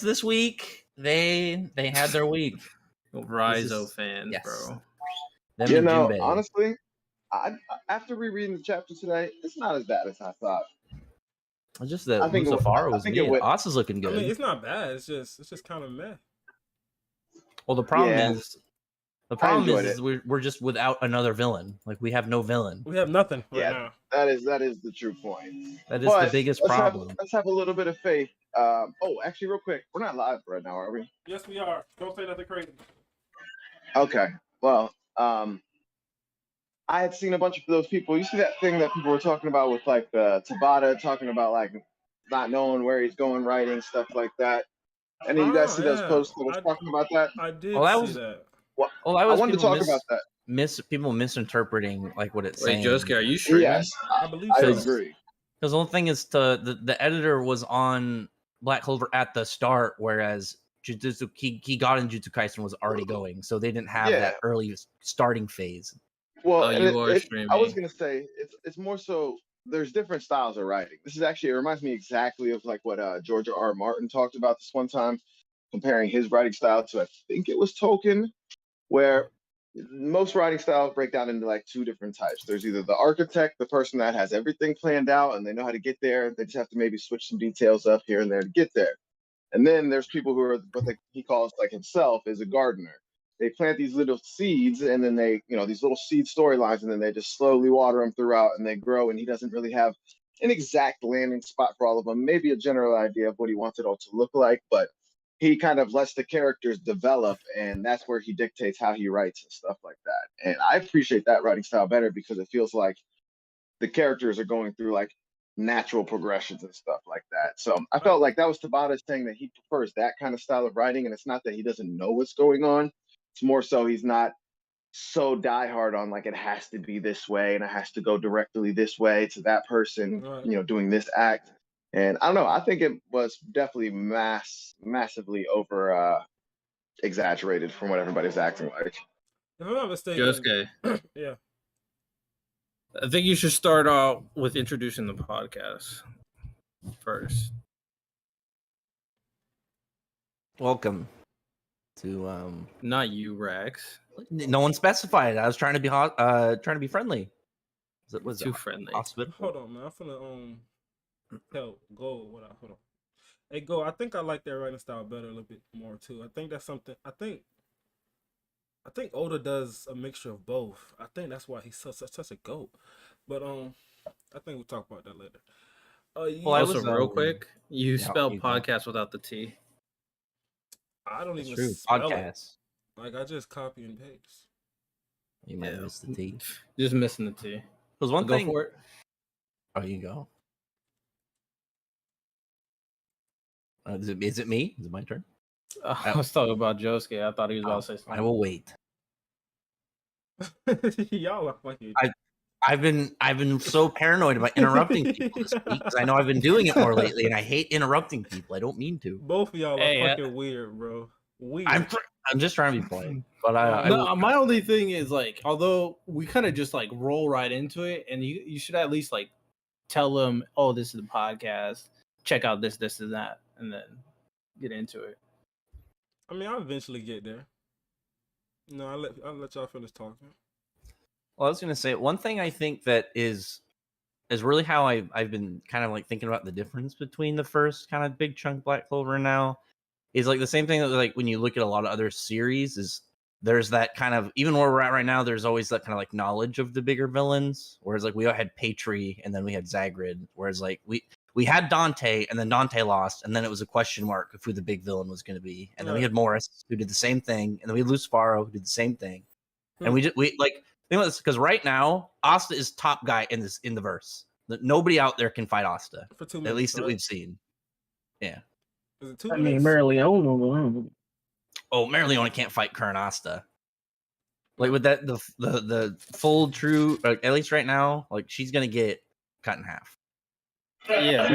this week. They had their week. Rizo fans, bro. Them You and know, Jinbei. honestly, after rereading the chapter today, it's not as bad as I thought. It's just that I think Mustafar was think mid. it would- Asa's looking good. I mean, it's not bad. It's just kind of meh. Well, the problem Yeah. is enjoyed is we're just without another villain. Like we have no villain. We have nothing right Yeah. now. That is the true point. That is But the biggest let's problem. let's have a little bit of faith. Actually, real quick, we're not live right now, are we? Yes, we are. Don't say nothing crazy. Okay. Well, I had seen a bunch of those people. You see that thing that people were talking about with like Tabata talking about like not knowing where he's going, writing stuff like that. And then you guys see those posts that was talking about that. I did see that. Well, I wanted to talk about that. People misinterpreting like what it's saying. Wait, Josuke, are you streaming? Yes, I believe I so. agree. Because the whole thing is the editor was on Black Clover at the start, whereas he got in Jujutsu Kaisen was already going, so they didn't have that early starting phase. Well, you are streaming. I was gonna say it's more so there's different styles of writing. This is actually, it reminds me exactly of like what George R. Martin talked about this one time, comparing his writing style to, I think it was Tolkien, where most writing styles break down into like two different types. There's either the architect, the person that has everything planned out and they know how to get there. They just have to maybe switch some details up here and there to get there. And then there's people who are he calls like himself is a gardener. They plant these little seeds and then they, these little seed storylines, and then they just slowly water them throughout and they grow. And he doesn't really have an exact landing spot for all of them, maybe a general idea of what he wants it all to look like, but he kind of lets the characters develop, and that's where he dictates how he writes and stuff like that. And I appreciate that writing style better because it feels like the characters are going through like natural progressions and stuff like that. So I felt like that was Tabata saying that he prefers that kind of style of writing, and it's not that he doesn't know what's going on. It's more so he's not so diehard on like it has to be this way and it has to go directly this way to that person, doing this act. And I don't know. I think it was definitely massively over exaggerated from what everybody's acting like. If I'm not mistaken, Josuke. Yeah. I think you should start out with introducing the podcast first. Welcome to not you, Rex. No one specified. I was trying to be friendly. Was too friendly. Hospital? Hold on, man. I'm finna tell Go what I hold on. Hey Go, I think I like that writing style better a little bit more too. I think that's something I think Oda does a mixture of both. I think that's why he's such a goat. But I think we'll talk about that later. Well, also, real quick, you spell podcast without the T. I don't even spell podcast. Like I just copy and paste. You might miss the T. Just missing the T. Because one thing. Go for it. Oh, you go. Is it me? Is it my turn? I was talking about Josuke. I thought he was about to say something. I will wait. Y'all are fucking. I've been so paranoid about interrupting people this week because I know I've been doing it more lately, and I hate interrupting people. I don't mean to. Both of y'all are fucking weird, bro. Weird. I'm just trying to be polite, but my only thing is like, although we kind of just like roll right into it, and you should at least like tell them, oh, this is the podcast. Check out this, and that, and then get into it. I mean, I'll eventually get there. No, I'll let y'all finish talking. Well, I was gonna say one thing I think that is really how I've been kind of like thinking about the difference between the first kind of big chunk Black Clover and now is like the same thing that like when you look at a lot of other series is there's that kind of, even where we're at right now, there's always that kind of like knowledge of the bigger villains. Whereas like we had Patri and then we had Zagrid. Whereas like we had Dante and then Dante lost, and then it was a question mark of who the big villain was going to be. And then we had Morris who did the same thing, and then we had Lucifaro who did the same thing. And we like think about this because right now Asta is top guy in the verse. Nobody out there can fight Asta for 2 minutes, at least that we've seen. Yeah. Is it 2 I minutes? mean, Merleone. Oh, Merleone can't fight current Asta. Like with that, the full true, like, at least right now, like she's gonna get cut in half. Yeah,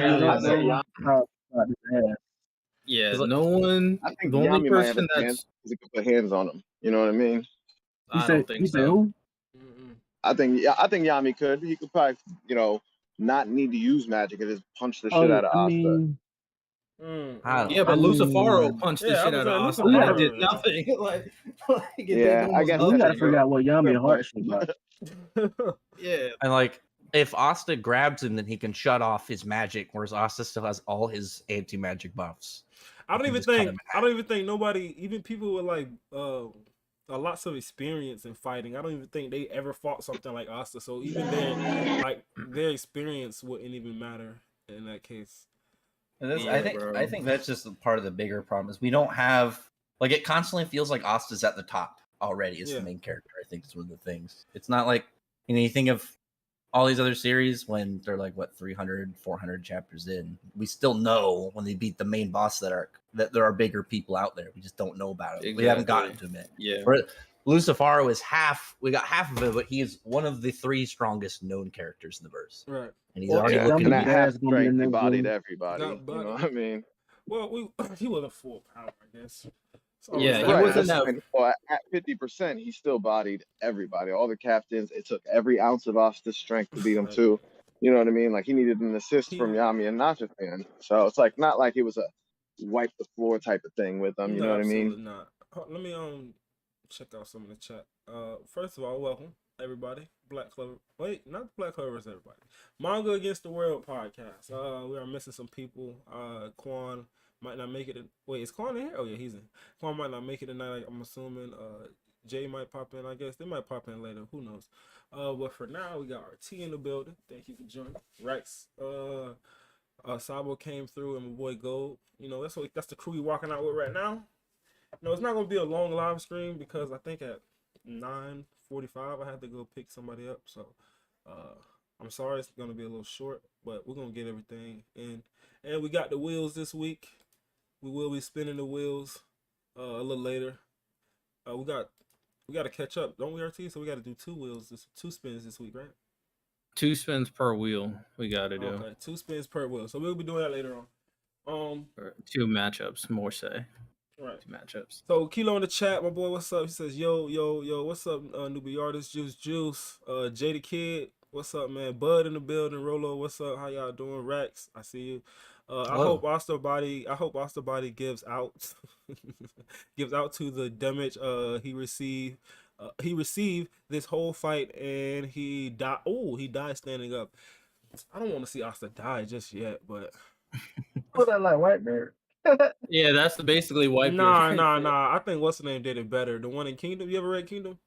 yeah. No one. I think the only person that's can put hands on him. You know what I mean? I don't think so. I think Yami could. He could probably, not need to use magic and just punch the shit out of Asta. Yeah, but Lucifaro punched the shit out of Austin. Lucifaro And did nothing. like it did I guess we that's gotta a figure out what Yami fair and Heart point. should about. Yeah. And like, if Asta grabs him, then he can shut off his magic, whereas Asta still has all his anti-magic buffs. I don't even think nobody, even people with like lots of experience in fighting, I don't even think they ever fought something like Asta. So even their experience wouldn't even matter in that case. And I think that's just part of the bigger problem is we don't have, like, it constantly feels like Asta's at the top already as the main character. I think is one of the things. It's not like, you think of all these other series when they're like 300, 400 chapters in, we still know when they beat the main boss that there are bigger people out there. We just don't know about it. Exactly. We haven't gotten to him yet. Yeah. Lucifaro is we got half of it, but he is one of the 3 strongest known characters in the verse. Right. And he's already looking at half strength, he bodied everybody. You know what I mean? Well, he wasn't full power, I guess. So he wasn't that. Well, at 50%, he still bodied everybody, all the captains. It took every ounce of Asta's strength to beat him too. You know what I mean? Like, he needed an assist from Yami and Nachafan. So it's like not like it was a wipe the floor type of thing with him. You know what I mean? Not. Let me check out some of the chat. First of all, welcome everybody. Black Clover. Wait, not Black Clover, is everybody. Manga Against the World podcast. We are missing some people. Quan might not make it. Wait, is Quan in here? Oh yeah, he's in. Quan might not make it tonight. I'm assuming. Jay might pop in. I guess they might pop in later. Who knows? But for now, we got RT in the building. Thank you for joining. Rex. Sabo came through, and my boy Gold. That's the crew we walking out with right now. It's not gonna be a long live stream because I think at 9:45 I had to go pick somebody up. So I'm sorry it's gonna be a little short, but we're gonna get everything in. And we got the wheels this week. We will be spinning the wheels a little later. We got to catch up, don't we, RT? So we got to do 2 spins this week, right? 2 spins per wheel. We got to do. Okay, 2 spins per wheel. So we'll be doing that later on. 2 matchups, more say. Right. 2 matchups. So Kilo in the chat, my boy, what's up? He says, yo, what's up, newbie artist, Juice, Jay the Kid, what's up, man? Bud in the building, Rolo, what's up? How y'all doing? Rex, I see you. I hope Asta Body gives out to the damage he received. He received this whole fight and he died. Oh, he died standing up. I don't want to see Asta die just yet, but Put that like Whitebeard. Yeah, that's basically Whitebeard. Nah. I think what's the name did it better. The one in Kingdom. You ever read Kingdom?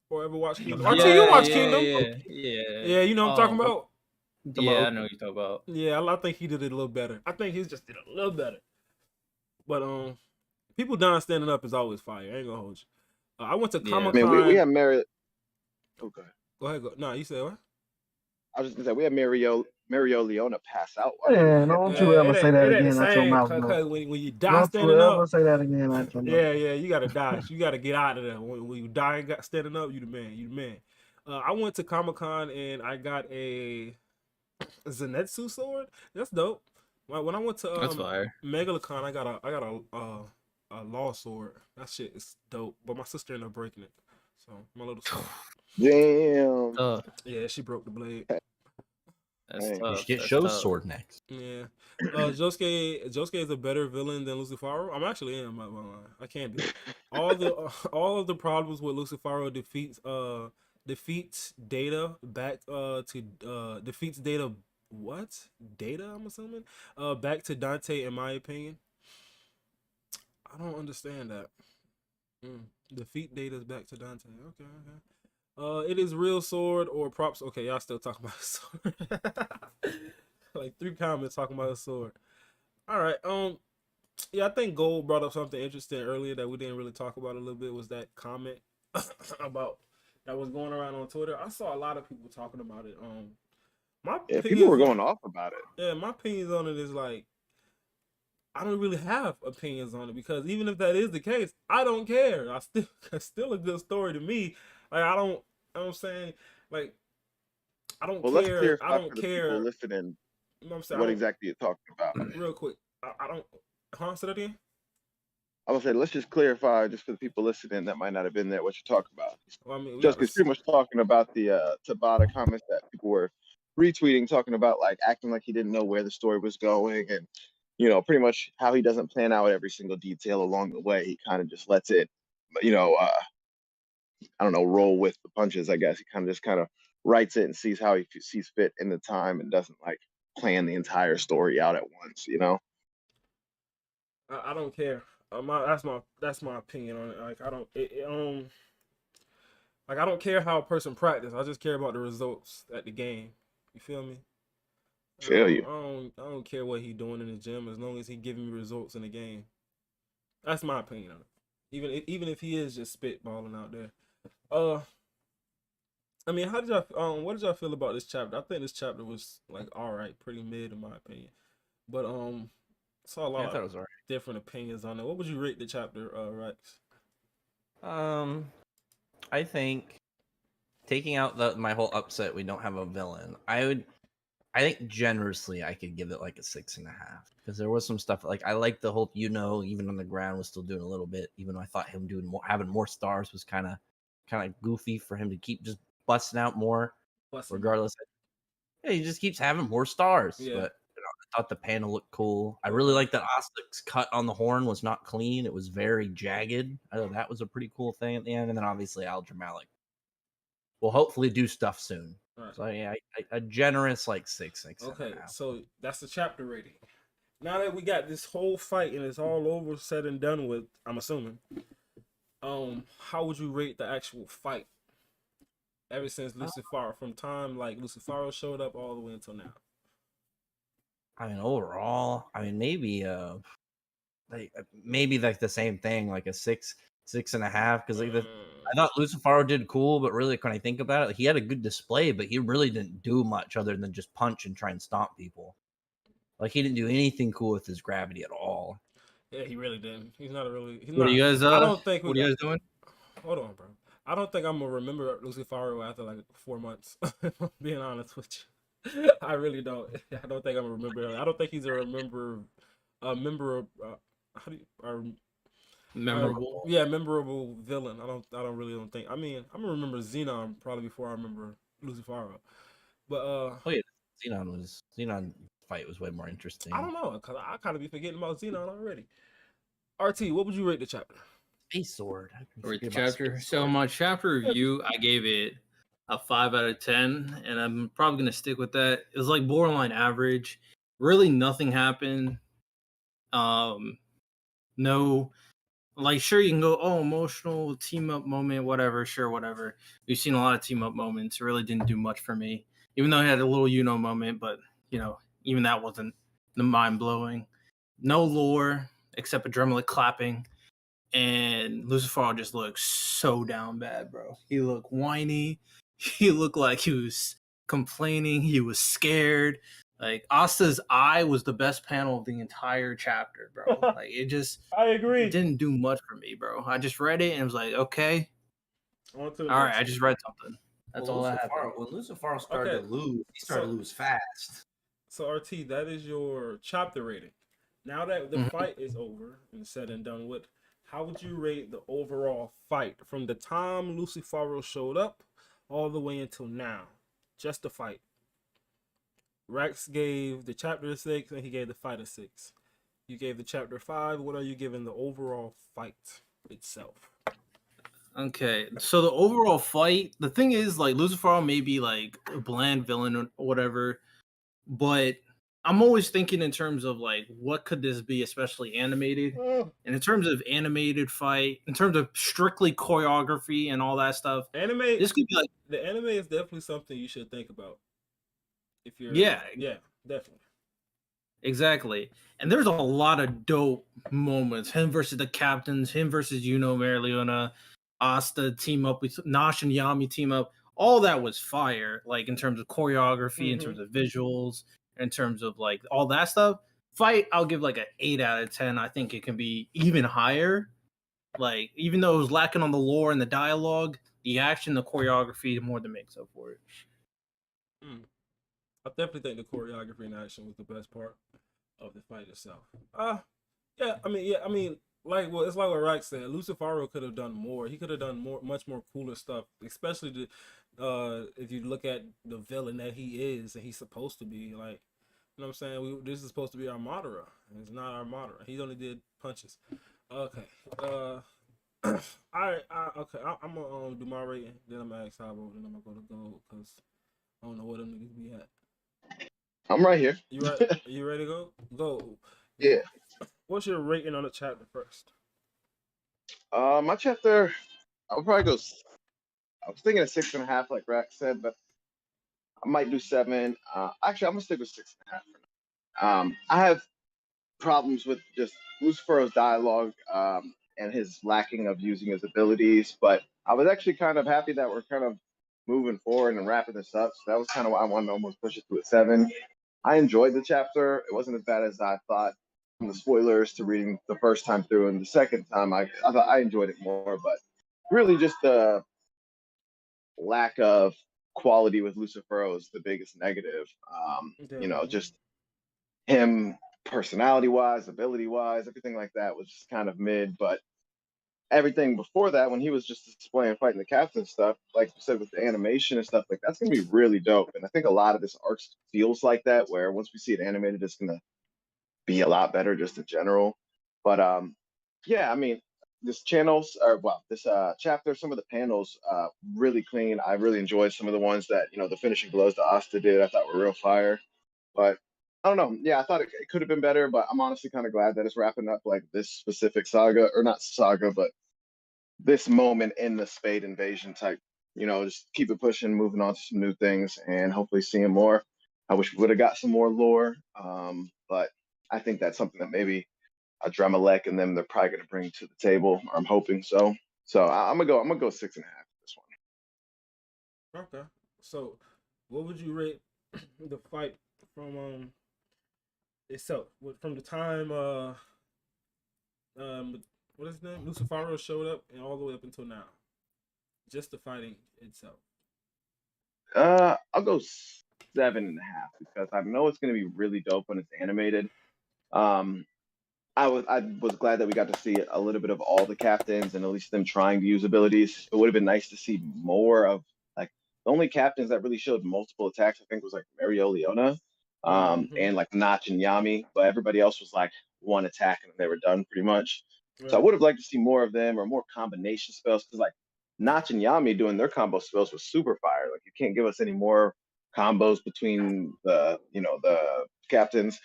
Or ever watched Kingdom? RT, you watch Kingdom? Yeah. You know what I'm talking about? Yeah, I know what you're talking about. Yeah, I think he did it a little better. I think he just did it a little better. But people dying standing up is always fire. I ain't gonna hold you. I went to Comic-Con. I mean, we have Mario. Okay. Go ahead. No, you said what? I was just gonna say we have Mario Leona pass out. Yeah, don't you ever say that again out your mouth. Because when you die standing up, don't say that again out your mouth. Yeah, you gotta die. You gotta get out of there. When you die and got standing up, you the man. I went to Comic-Con and I got a Zenitsu sword. That's dope. When I went to Megalocon, I got a law sword. That shit is dope. But my sister ended up breaking it. So my little sword. Damn. Yeah, she broke the blade. That's You tough. should get Sho's sword next. Yeah. Josuke is a better villain than Lucifaro. I'm actually in my line. I can't be. All of the problems with Lucifaro defeats Data back defeats Data. What? Data, I'm assuming? Back to Dante, in my opinion. I don't understand that. Defeat Data's back to Dante. Okay. It is real sword or props. Okay, y'all still talking about a sword. Like 3 comments talking about a sword. All right. Yeah, I think Gold brought up something interesting earlier that we didn't really talk about a little bit. Was that comment about that was going around on Twitter? I saw a lot of people talking about it. People were going off about it. Yeah, my opinions on it is like, I don't really have opinions on it because even if that is the case, I don't care. It's still a good story to me. Like I don't. You know what I'm saying, like, I don't care. Let's clarify I don't for the care. people listening. You know what I'm saying? What exactly you're talking about? Real quick, I don't. Say that again. I would say let's just clarify, just for the people listening that might not have been there, what you're talking about. Well, I mean, just because pretty much talking about the Tabata comments that people were retweeting, talking about like acting like he didn't know where the story was going, and pretty much how he doesn't plan out every single detail along the way. He kind of just lets it, I don't know, roll with the punches. I guess he kind of writes it and sees how he sees fit in the time and doesn't like plan the entire story out at once. I don't care. That's my opinion on it. Like I don't like I don't care how a person practice. I just care about the results at the game. You feel me? Feel you. I don't care what he doing in the gym as long as he giving me results in the game. That's my opinion on it. Even if he is just spitballing out there. I mean, how did y'all what did y'all feel about this chapter? I think this chapter was like all right, pretty mid in my opinion. But saw a I lot thought it of was alright. different opinions on it. What would you rate the chapter, Rex? I think taking out my whole upset, we don't have a villain. I think generously I could give it like a 6.5 because there was some stuff like I like the whole even on the ground was still doing a little bit, even though I thought him doing having more stars was kind of goofy for him to keep just busting out more. Regardless, yeah, he just keeps having more stars. Yeah. But I thought the panel looked cool. I really like that Ostic's cut on the horn was not clean; it was very jagged. I thought that was a pretty cool thing at the end. And then obviously Aldrin Malik will hopefully do stuff soon. Right. So yeah, a generous like 6. Okay, so that's the chapter rating. Now that we got this whole fight and it's all over, said and done with, I'm assuming. How would you rate the actual fight? Ever since Lucifaro, from time like Lucifaro showed up all the way until now. I mean, overall, maybe maybe like the same thing, like a 6.5, because like I thought Lucifaro did cool, but really when I think about it, he had a good display, but he really didn't do much other than just punch and try and stomp people. Like he didn't do anything cool with his gravity at all. Yeah, he really didn't. He's not a really. He's What not, are you guys? I don't think. What are you guys doing? Hold on, bro. I don't think I'm gonna remember Lucifaro after like 4 months. If I'm being honest with you, I really don't. I don't think I'm gonna remember him. I don't think he's a member of how do you, Memorable. yeah, memorable villain. I don't think. I mean, I'm gonna remember Xenon probably before I remember Lucifaro. But oh yeah, Xenon fight was way more interesting. I don't know because I kind of be forgetting about Xenon already. RT, what would you rate the chapter? Space Sword. Rate the chapter. So my chapter review, I gave it a 5 out of 10, and I'm probably gonna stick with that. It was like borderline average. Really, nothing happened. No, like sure you can go, oh, emotional team up moment, whatever. Sure, whatever. We've seen a lot of team up moments. It really didn't do much for me, even though I had a little moment, but even that wasn't the mind blowing. No lore except adrenaline clapping. And Lucifaro just looked so down bad, bro. He looked whiny. He looked like he was complaining. He was scared. Like Asta's eye was the best panel of the entire chapter, bro. Like I agree. It didn't do much for me, bro. I just read it and it was like, okay, all right. I just read something. That's all I have. When Lucifaro started to lose, he started to lose fast. So RT, that is your chapter rating. Now that the fight is over and said and done with, how would you rate the overall fight from the time Lucifaro showed up all the way until now? Just the fight. Rex gave the chapter a 6 and he gave the fight a 6. You gave the chapter 5. What are you giving the overall fight itself? Okay, so the overall fight, the thing is, like, Lucifaro may be like a bland villain or whatever, but I'm always thinking in terms of like, what could this be, especially animated? And in terms of animated fight, in terms of strictly choreography and all that stuff, this could be like the anime is definitely something you should think about. If you're yeah, definitely. Exactly. And there's a lot of dope moments. Him versus the captains, him versus Marileona, Asta team up with Nash and Yami team up. All that was fire, like in terms of choreography, in terms of visuals, in terms of like all that stuff. Fight, I'll give like an 8 out of 10. I think it can be even higher. Like, even though it was lacking on the lore and the dialogue, the action, the choreography, more than makes up for it. I definitely think the choreography and action was the best part of the fight itself. It's like what Rex said. Lucifaro could have done more. He could have done much more cooler stuff, especially if you look at the villain that he is and he's supposed to be. Like, know what I'm saying? This is supposed to be our Madara. It's not our Madara. He only did punches. Okay. Okay. I'm gonna do my rating. Then I'm gonna ask Sabo. Then I'm gonna go to gold because I don't know where them niggas be at. I'm right here. You right? You ready to go? Go. Yeah. What's your rating on the chapter first? My chapter, I'll probably go. I was thinking of 6.5, like Rack said, but I might do 7. Actually, I'm gonna stick with 6.5 for now. I have problems with just Lucifero's dialogue and his lacking of using his abilities, but I was actually kind of happy that we're kind of moving forward and wrapping this up. So that was kind of why I wanted to almost push it to a 7. I enjoyed the chapter. It wasn't as bad as I thought from the spoilers to reading the first time through, and the second time I thought I enjoyed it more, but really just the lack of quality with Lucifero is the biggest negative. Just him personality wise, ability wise, everything like that was just kind of mid. But everything before that, when he was just displaying fighting the captain stuff, like you said, with the animation and stuff like that's gonna be really dope. And I think a lot of this arc feels like that, where once we see it animated, it's gonna be a lot better just in general. But yeah, I mean, this chapter, some of the panels really clean. I really enjoyed some of the ones that the finishing blows to Asta did. I thought were real fire. But I don't know. Yeah, I thought it could have been better, but I'm honestly kind of glad that it's wrapping up like this specific saga, or not saga, but this moment in the Spade invasion type. Just keep it pushing, moving on to some new things, and hopefully seeing more. I wish we would have got some more lore, but I think that's something that maybe Dramalek and them they're probably going to bring to the table. I'm hoping so. So I'm gonna go 6.5 for this one. Okay. So, what would you rate the fight from itself? From the time what is his name? Lucifero showed up and all the way up until now. Just the fighting itself. I'll go 7.5 because I know it's going to be really dope when it's animated. I was glad that we got to see a little bit of all the captains and at least them trying to use abilities. It would have been nice to see more of like the only captains that really showed multiple attacks. I think was like Mario Leona, and like Notch and Yami, but everybody else was like one attack and they were done pretty much. Right. So I would have liked to see more of them or more combination spells because like Notch and Yami doing their combo spells was super fire. Like you can't give us any more combos between the captains.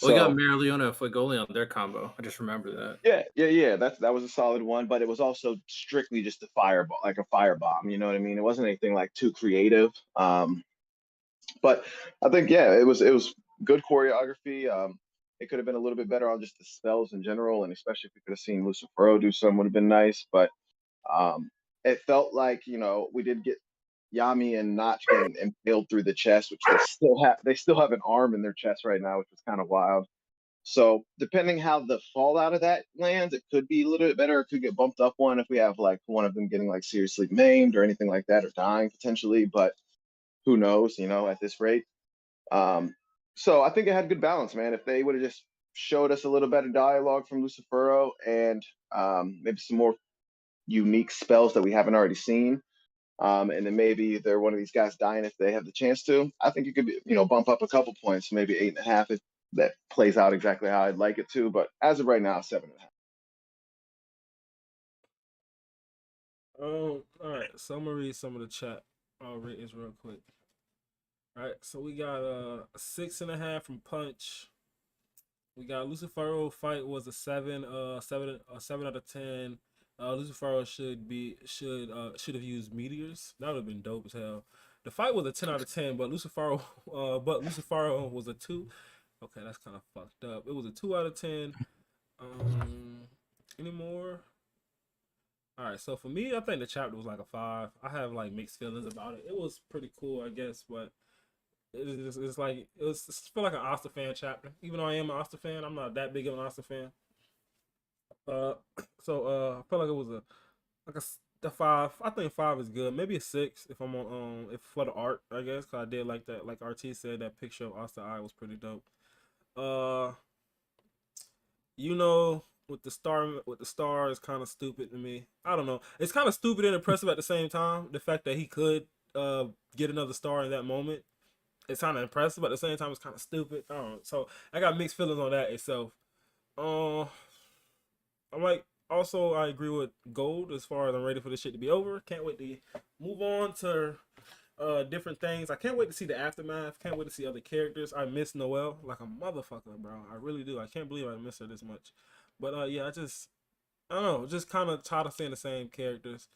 We got Marileona and Fuegoleon on their combo. I just remember that. Yeah. That was a solid one, but it was also strictly just a fireball, like a firebomb. You know what I mean? It wasn't anything like too creative. But I think it was good choreography. It could have been a little bit better on just the spells in general, and especially if we could have seen Lucifero do some, would have been nice. But it felt like we did get Yami and Notch getting impaled through the chest, which they still have an arm in their chest right now, which was kind of wild. So depending how the fallout of that lands, it could be a little bit better. It could get bumped up one if we have like one of them getting like seriously maimed or anything like that or dying potentially. But who knows, at this rate. So I think it had good balance, man. If they would have just showed us a little better dialogue from Lucifero and maybe some more unique spells that we haven't already seen. And then maybe they're one of these guys dying if they have the chance to. I think it could be, bump up a couple points, maybe 8.5 if that plays out exactly how I'd like it to. But as of right now, 7.5. All right. So I'm gonna read some of the chat. I'll read this real quick. All right. So we got 6.5 from Punch. We got Lucifero fight was a 7, 7 out of 10. Lucifero should have used meteors. That would have been dope as hell. The fight was a 10 out of 10, but Lucifero was a 2. Okay, that's kind of fucked up. It was a 2 out of 10. Any more? All right, so for me, I think the chapter was like a 5. I have like mixed feelings about it. It was pretty cool, I guess, but it's like it feel like an Asta fan chapter. Even though I am an Asta fan, I'm not that big of an Asta fan. So I felt like it was a 5. I think 5 is good. Maybe a 6 if I'm on if for the art, I guess, because I did like that. Like RT said, that picture of Asta Eye was pretty dope. With the star is kind of stupid to me. I don't know. It's kind of stupid and impressive at the same time. The fact that he could get another star in that moment. it's kind of impressive, but at the same time, it's kind of stupid. I don't know. So I got mixed feelings on that itself. I'm like, also, I agree with Gold as far as I'm ready for this shit to be over. Can't wait to move on to different things. I can't wait to see the aftermath. Can't wait to see other characters. I miss Noelle like a motherfucker, bro. I really do. I can't believe I miss her this much. But yeah, I don't know, just kind of tired of seeing the same characters.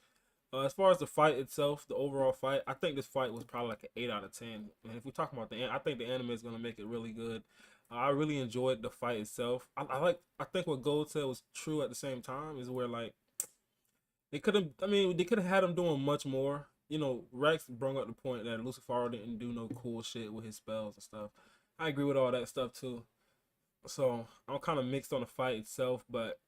As far as the fight itself, the overall fight, I think this fight was probably like an 8 out of 10. And if we talk about I think the anime is gonna make it really good. I really enjoyed the fight itself. I think what Gold said was true at the same time is where like they could have had him doing much more. You know, Rex brought up the point that Lucifaro didn't do no cool shit with his spells and stuff. I agree with all that stuff too. So I'm kind of mixed on the fight itself, but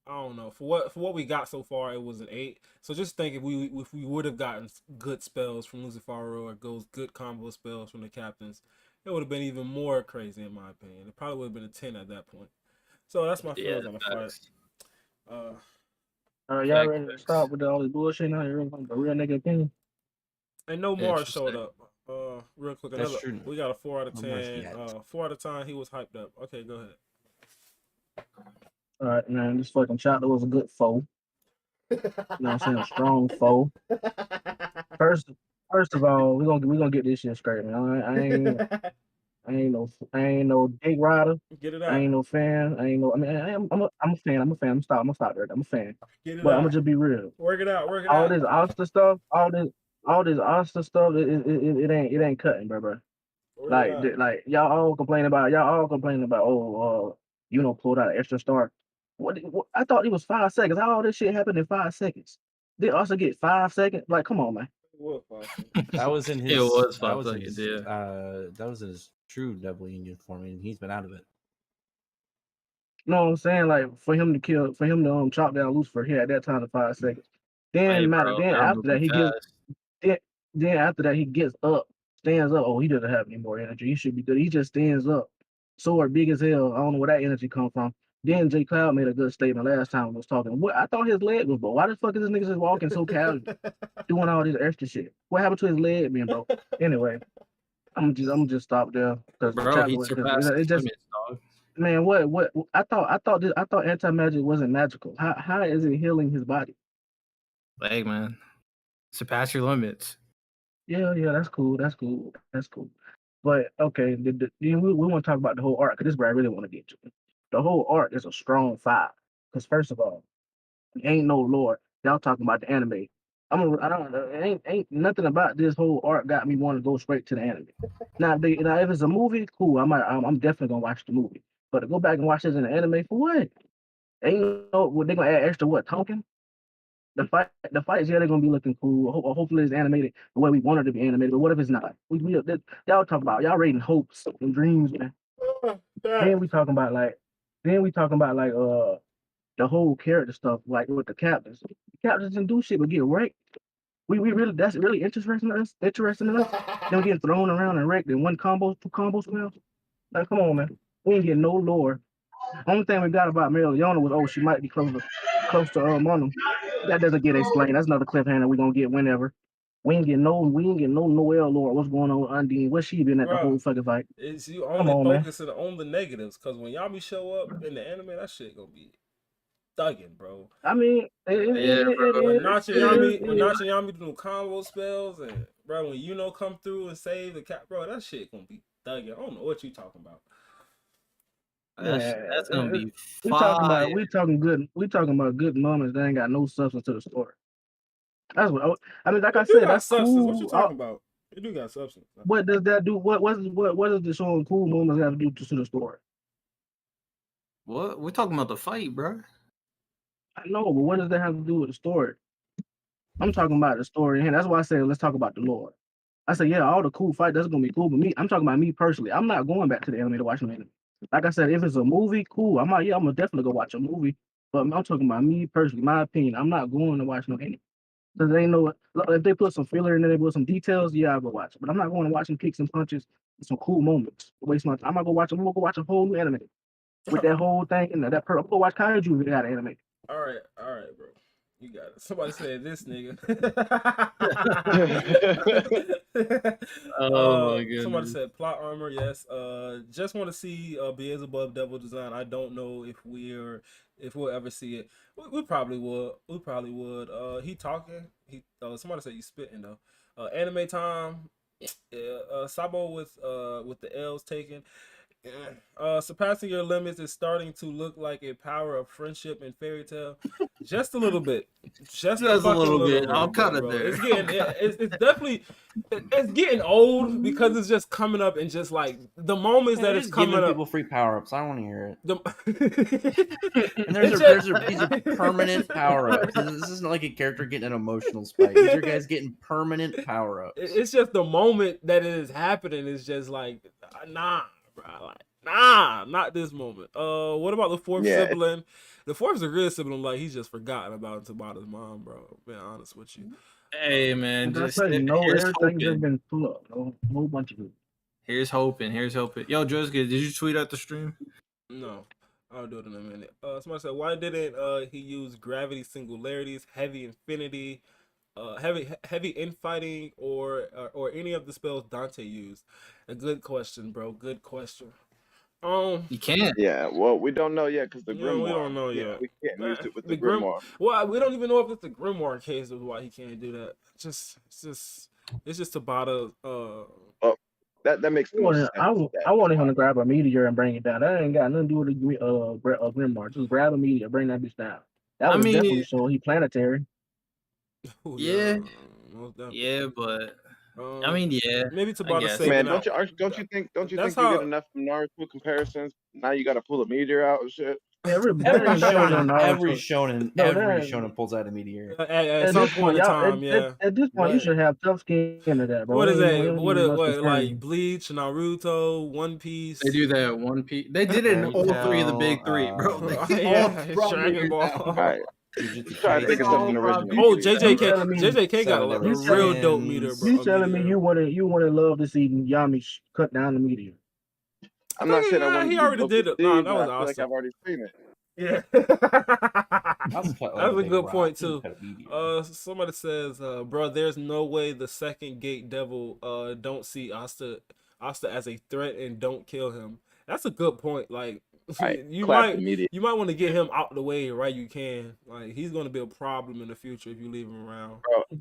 I don't know. For what we got so far, it was an 8. So just think if we would have gotten good spells from Lucifaro or good combo spells from the captains, it would have been even more crazy in my opinion. It probably would have been a 10 at that point. So that's my feelings on the fight. Y'all ready to stop with all this bullshit now? You're the real nigga opinion. And no more showed up. Real quick, That's true. we got a 4 out of No more 10. yet. 4 out of 10. He was hyped up. Okay, go ahead. All right, man. This fucking chapter was a good foe. You know what I'm saying? A strong foe. First of all, we gonna get this shit straight, man. I ain't no dick rider. Get it I ain't out. no fan. I mean, I'm a fan. I'm a stop there. I'm a fan. Get it But I'm out. gonna just be real. Work it out. All this Oster stuff, all this Oster stuff, it ain't cutting, bro. Like y'all all complaining about, pulled out an extra star. What I thought it was 5 seconds. How all this shit happened in 5 seconds? Did also get 5 seconds? Like, come on, man. That was in his. It was that 5 was seconds. his, Yeah. that was his true double union form, and he's been out of it. You know what I'm saying? Like for him to chop down Lucifer, he had that time to 5 seconds. Then after that he gets up, stands up. Oh, he doesn't have any more energy. He should be good. He just stands up. Sword big as hell. I don't know where that energy come from. Then J Cloud made a good statement last time we was talking. What I thought his leg was broke. Why the fuck is this nigga just walking so casual, doing all this extra shit? What happened to his leg being broke? Anyway, I'm just stop there because Bro, he surpassed his limits, dog. man, what I thought anti magic wasn't magical. How is it healing his body? Hey, man, surpass your limits. Yeah, that's cool. But okay, we want to talk about the whole arc because this is where I really want to get to. The whole arc is a strong 5. Because first of all, ain't no lore. Y'all talking about the anime. I don't ain't nothing about this whole arc got me want to go straight to the anime. Now, if it's a movie, cool. I'm definitely gonna watch the movie. But to go back and watch this in the anime for what? Ain't no they gonna add extra talking? The fights, yeah, they're gonna be looking cool. Hopefully it's animated the way we want it to be animated. But what if it's not? Y'all talk about y'all rating hopes and dreams, man. Then we talking about like the whole character stuff, like with the captains. The captains didn't do shit but get wrecked. We really that's really interesting to us. Them getting thrown around and wrecked in 2 combo spells. Like, come on, man. We ain't getting no lore. Only thing we got about Meliana was she might be close to Mono. That doesn't get explained. That's another cliffhanger we're gonna get whenever. We ain't getting no Noelle lore. What's going on with Undine? What's she been at the whole fucking fight? It's you only focusing on the negatives, because when Yami show up in the anime, that shit gonna be thugging, bro. I mean, when Nachi Yami do combo spells, and bro, when come through and save the cat, bro, that shit gonna be thugging. I don't know what you talking about. That's gonna be we talking about good moments that ain't got no substance to the story. That's what I mean. Like I said, that's substance. cool. What you talking about? It do got substance. What does that do? What does the showing cool moments have to do to the story? What? We're talking about the fight, bro. I know, but what does that have to do with the story? I'm talking about the story, and that's why I said let's talk about the lore. I said, yeah, all the cool fight that's gonna be cool, but I'm talking about me personally. I'm not going back to the anime to watch no anime. Like I said, if it's a movie, cool. I'm gonna definitely go watch a movie. But I'm talking about me personally, my opinion. I'm not going to watch no anime. Because they know if they put some filler in there, they put some details, yeah, I'll go watch it. But I'm not going to watch some kicks and punches and some cool moments. Waste my time. I'm gonna go watch a whole new anime with that whole thing and that. I'm gonna watch Kaiju if they got an anime. All right, bro. You got it. Somebody said this nigga. Oh my Somebody goodness. said plot armor. Yes. Just want to see Beelzebub devil design. I don't know if we'll ever see it. We probably would. We probably would. He talking. Somebody said you spitting though. Anime time. Yeah. Sabo with the L's taken. Surpassing your limits is starting to look like a power of friendship and fairy tale. Just a little bit. Just a Just a fucking little little bit. I'm kind of bro. there. It's getting it's definitely it's getting old because it's just coming up and just like the moments Yeah, that they're it's just coming giving up. people free power ups. I don't want to hear it. And The, these are permanent power ups. This isn't like a character getting an emotional spike. These are guys getting permanent power ups. it's just the moment that it is happening is just like nah, bro. Like nah, not this moment. What about the fourth Yeah, sibling? The fourth is a real sibling. Like he's just forgotten about Tabata's mom, bro. Being honest with you. Hey man, Like I just say, no, here's everything just hoping. been full up. A whole bunch of it. Here's hoping. Here's hoping. Yo, Joseph, did you tweet out the stream? No, I'll do it in a minute. Somebody said, why didn't he use gravity singularities, heavy infinity, heavy infighting, or any of the spells Dante used? A good question, bro. Good question. You can't. yeah. Well, we don't know yet because the Yeah, we Grimoire. don't know yet. We can't use it with the The Grim. Grimoire. Well, we don't even know if it's the Grimoire case of why he can't do that. It's just Tabata. Oh, that makes the most sense. I wanted him to grab a meteor and bring it down. That ain't got nothing to do with the Grimoire. Just grab a meteor, bring that bitch down. That I was mean, definitely showing he planetary. Yeah. Most definitely. Yeah, but I mean, yeah. Maybe I Tabata guess. saving Man, out. don't you think That's you how- get enough from Naruto comparisons? Now you got to pull a meteor out and shit. Every Every Naruto. shonen pulls out a meteor. At some point in time, yeah. At this point, you But- should have tough skin to that, bro. What is Ain't that? no- What ain't no like concern. Bleach, Naruto, One Piece? They do that One Piece. They did it in Fairy all three of the big three, bro. Tale, They Yeah, all brought Dragon meters Ball. down. All right, Jujutsu trying to think of Kaisen. something original. Oh, You JJK telling me- JJK got Seven a Deadly real dope Sins. meter, bro. You telling me you would love to see Yami cut down the meteor? I'm not saying I Yeah, want he to already did it. No, that was I feel like awesome. I've already seen it. Yeah. That's That's a good point too. Cut a meteor. Somebody says, bro, there's no way the second gate devil don't see Asta as a threat and don't kill him. That's a good point. Like Right, you clap might immediately. you might want to get him out the way right you can. Like he's gonna be a problem in the future if you leave him around. He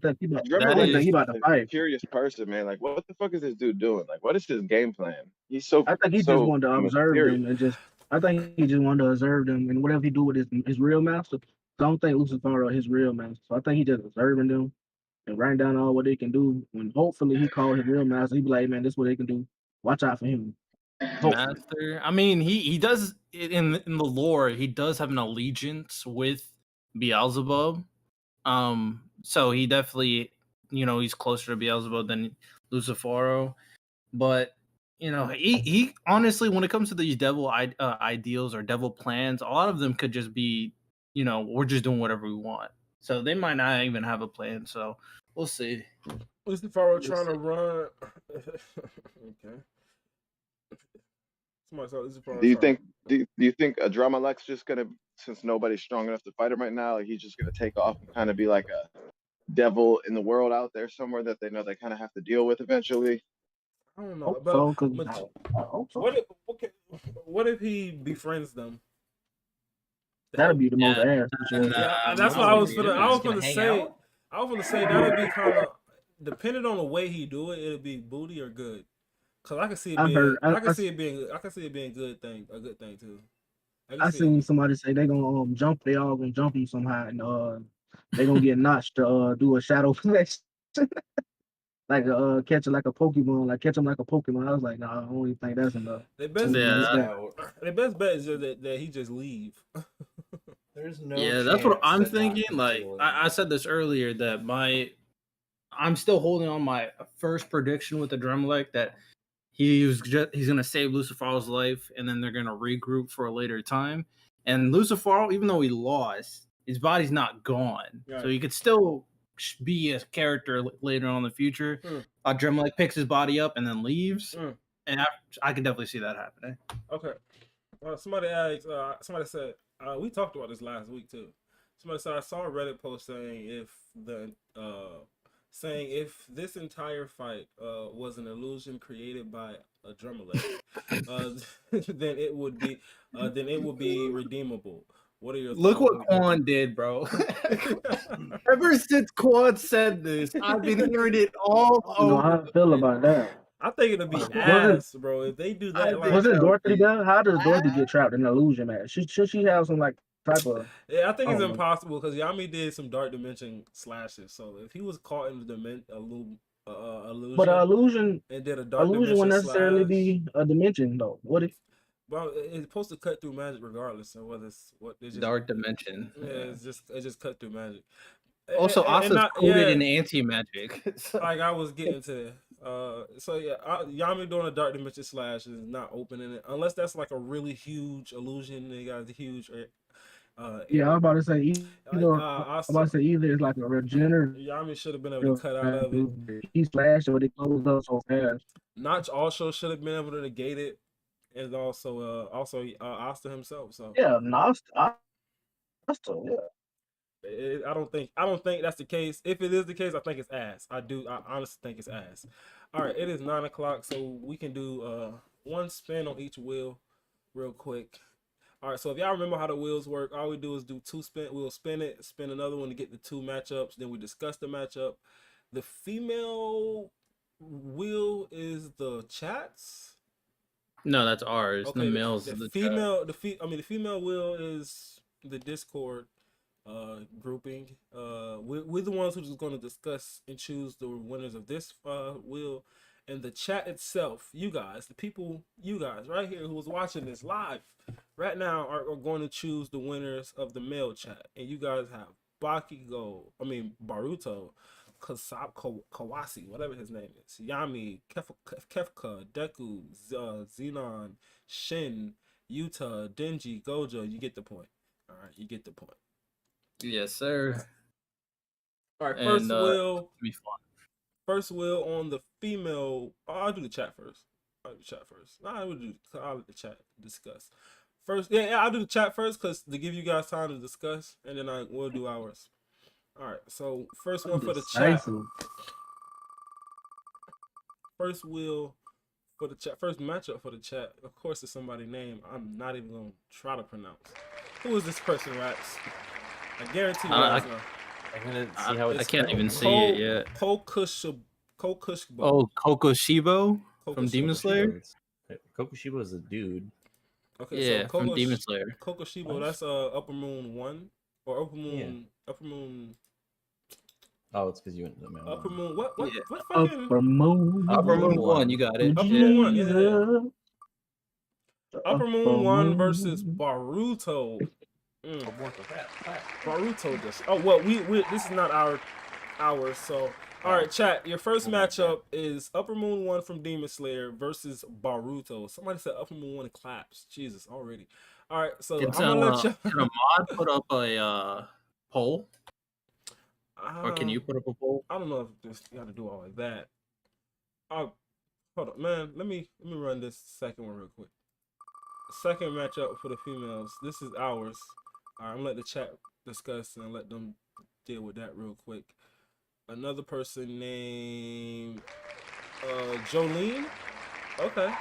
about to a fight. curious person, man. Like, what the fuck is this dude doing? Like, what is his game plan? He's so. I think he just so wanted to observe mysterious. them and just. I think he just wanted to observe them and whatever he do with his real master. I don't think Lucifer is his real master. So I think he just observing them and writing down all what they can do. And hopefully he called his real master. He be like, man, this is what they can do. Watch out for him. Hopefully. Master. I mean, he does in the lore. He does have an allegiance with Beelzebub. So he definitely, he's closer to Beelzebub than Lucifero. But he honestly, when it comes to these devil ideals or devil plans, a lot of them could just be, we're just doing whatever we want. So they might not even have a plan. So we'll see. Lucifero trying to run. Okay. Somebody saw Lucifero. Do you think a drama Lex just gonna, since nobody's strong enough to fight him right now, like he's just gonna take off and kind of be like a devil in the world out there somewhere that they know they kind of have to deal with eventually? I don't know. Hope But so, 'cause I hope so. what if he befriends them? That'd be the most ass. For sure. Yeah, that's what I was gonna say. I was gonna say that'd be kind of depending on the way he do it. It'll be booty or good. Cause I can see it being, I can see it being a good thing too. I seen somebody say they gonna jump. They all gonna jump him somehow, and they gonna get notched to do a shadow flex, like catch it like a Pokemon, catch him like a Pokemon. I was like, nah, I don't even think that's enough. The best bet is just that he just leave. There's no. Yeah, that's what I'm thinking. Like I said this earlier that I'm still holding on my first prediction with the Dremelic that he's gonna save Lucifero's life and then they're gonna regroup for a later time. And Lucifero, even though he lost, his body's not gone, so he could still be a character later on in the future. Dremelic picks his body up and then leaves, and I can definitely see that happening. Okay. Somebody asked. Somebody said we talked about this last week too. Somebody said I saw a Reddit post saying if this entire fight was an illusion created by a Drummelec, then it would be redeemable. What are your Look thoughts? what Quan did, bro. Ever since Quan said this, I've been hearing it all You know over. how I feel about that. I think it'll be Was it- ass, bro. If they do that, I like, Wasn't so, Dorothy dude. there? How does Dorothy get trapped in an illusion, man? Should she have some like type of yeah, I think I it's don't know. impossible because Yami did some dark dimension slashes. So if he was caught in the But illusion and did a dark illusion dimension wouldn't necessarily slash, be a dimension though. Would it? well, it's supposed to cut through magic regardless of whether it's what it's just Dark dimension. yeah, it's just cut through magic. Also, And Asa's not, coded yeah, in anti-magic. like I was getting to. So yeah, Yami doing a dark dimension slash is not opening it unless that's like a really huge illusion. They got a huge. Yeah, I was about to say either. I'm about to say either it's like a regenerative. Yami should have been able to cut out of it. He splashed or they closed up so fast. Notch also should have been able to negate it, and also Asta himself. So Yeah, Asta, yeah. I don't think that's the case. If it is the case, I think it's ass. I honestly think it's ass. All right, it is 9 o'clock, so we can do one spin on each wheel, real quick. All right, so if y'all remember how the wheels work, all we do is do 2 spin. We'll spin it, spin another one to get the 2 matchups. Then we discuss the matchup. The female wheel is the chats. No, that's ours. Okay, The males. the is the female, the female wheel is the Discord grouping. We're the ones who's just going to discuss and choose the winners of this wheel. And the chat itself, you guys, the people, you guys right here who's watching this live right now are going to choose the winners of the male chat. And you guys have Baruto, Kawasi, whatever his name is, Yami, Kefka, Deku, Xenon, Shin, Yuta, Denji, Gojo. You get the point. All right, you get the point. Yes, sir. All right, first wheel. Be fun. First wheel on the female. Oh, I'll do the chat first. I'll let the chat discuss. First, yeah, I'll do the chat first because to give you guys time to discuss, and then we'll do ours. All right, so first one for the chat. First wheel for the chat. First matchup for the chat. Of course, it's somebody's name I'm not even gonna try to pronounce. Who is this person, Raps? I guarantee you guys know. I'm gonna see how it's I can't even see it yet. Kokushibo. Oh, Kokoshibo from Demon Slayer? Kokushibo is a dude. Okay, Yeah, so from Demon Slayer. Kokoshibo, that's Upper Moon 1 or Upper Moon. Oh, it's because you went to the middle. Upper Moon. What Yeah. fucking Upper Moon. Upper Moon 1, you got it. Upper Yeah. Moon 1, yeah. Upper Moon 1 versus Baruto. Baruto just. Oh well, we this is not ours. So all right, chat. Your first matchup is Upper Moon 1 from Demon Slayer versus Baruto. Somebody said Upper Moon 1 claps. Jesus, already. All right, so I'm gonna let you. Can a mod put up a poll? Or can you put up a poll? I don't know if this got to do all like that. Hold on, man. Let me run this second one real quick. Second matchup for the females. This is ours. All right, I'm gonna let the chat discuss and let them deal with that real quick. Another person named Jolene. Okay,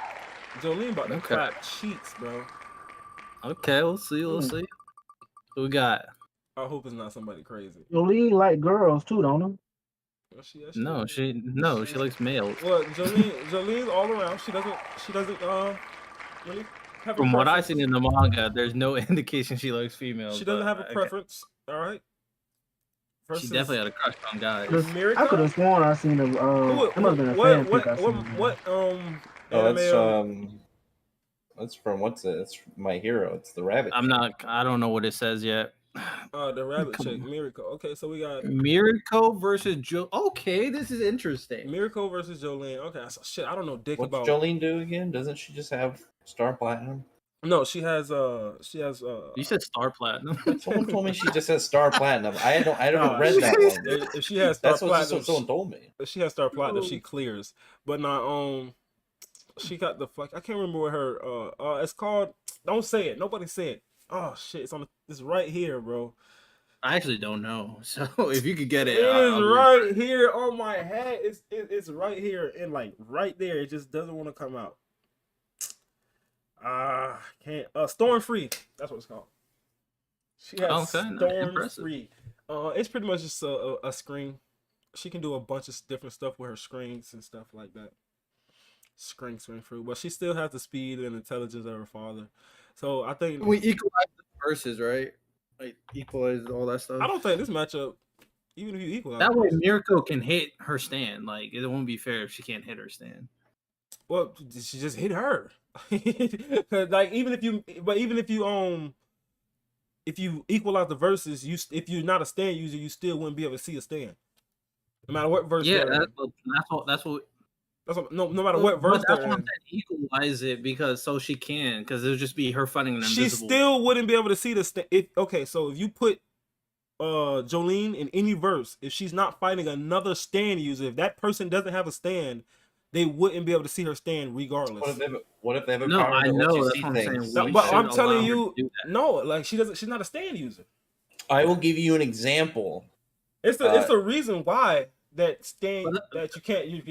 Jolene about to clap cheeks, bro. Okay, we'll see. We'll see. Who we got? I hope it's not somebody crazy. Jolene like girls too, don't her? Well, she likes males. Well, Jolene's all around. She doesn't really have From what I've seen in the manga, there's no indication she likes females. She doesn't have a preference. All right. She definitely had a crush on guys. I could have sworn I seen her. It must have been a fan pic I seen. That's from what's it? It's My Hero. It's the rabbit. I don't know what it says yet. The rabbit chick, Miriko. Okay, so we got Miriko versus Joe. Okay, this is interesting. Miriko versus Jolene. Okay, so shit, I don't know dick about. What's Jolene do again? Doesn't she just have Star Platinum? No, she has You said Star Platinum. Someone told me she just has Star Platinum. I don't read that one. If she has Star Platinum, that's what someone told me. If she has Star Platinum, she clears. But not she got the fuck. I can't remember what her it's called. Don't say it. Nobody say it. Oh shit! It's right here, bro. I actually don't know. So if you could get it, It is I'll right here on my head. It's right here and like right there. It just doesn't want to come out. Can't. Storm Free. That's what it's called. She has Okay, nice. Storm Impressive. Free. It's pretty much just a screen. She can do a bunch of different stuff with her screens and stuff like that. Screen through, but she still has the speed and intelligence of her father. So I think We equalize the verses, right? Like equalize all that stuff. I don't think this matchup, even if you equalize That way versus- Mirko can hit her stand. Like it won't be fair if she can't hit her stand. well, she just hit her. 'Cause, like even if you if you equalize the verses, if you're not a stand user, you still wouldn't be able to see a stand. No matter what verse. Yeah, they're in. that's what. No matter what verse But that's they're what I'm in. saying. Equalize it because so she can, because it'll just be her fighting an She invisible. still wouldn't be able to see the stand. Okay, so if you put Jolene in any verse, if she's not fighting another stand user, if that person doesn't have a stand, they wouldn't be able to see her stand regardless. What if they have a No, power I that lets know, you that's see what I'm saying. things? No, We but should I'm allow telling her you, to do that. no, like she's not a stand user. I will give you an example. It's the reason why that you're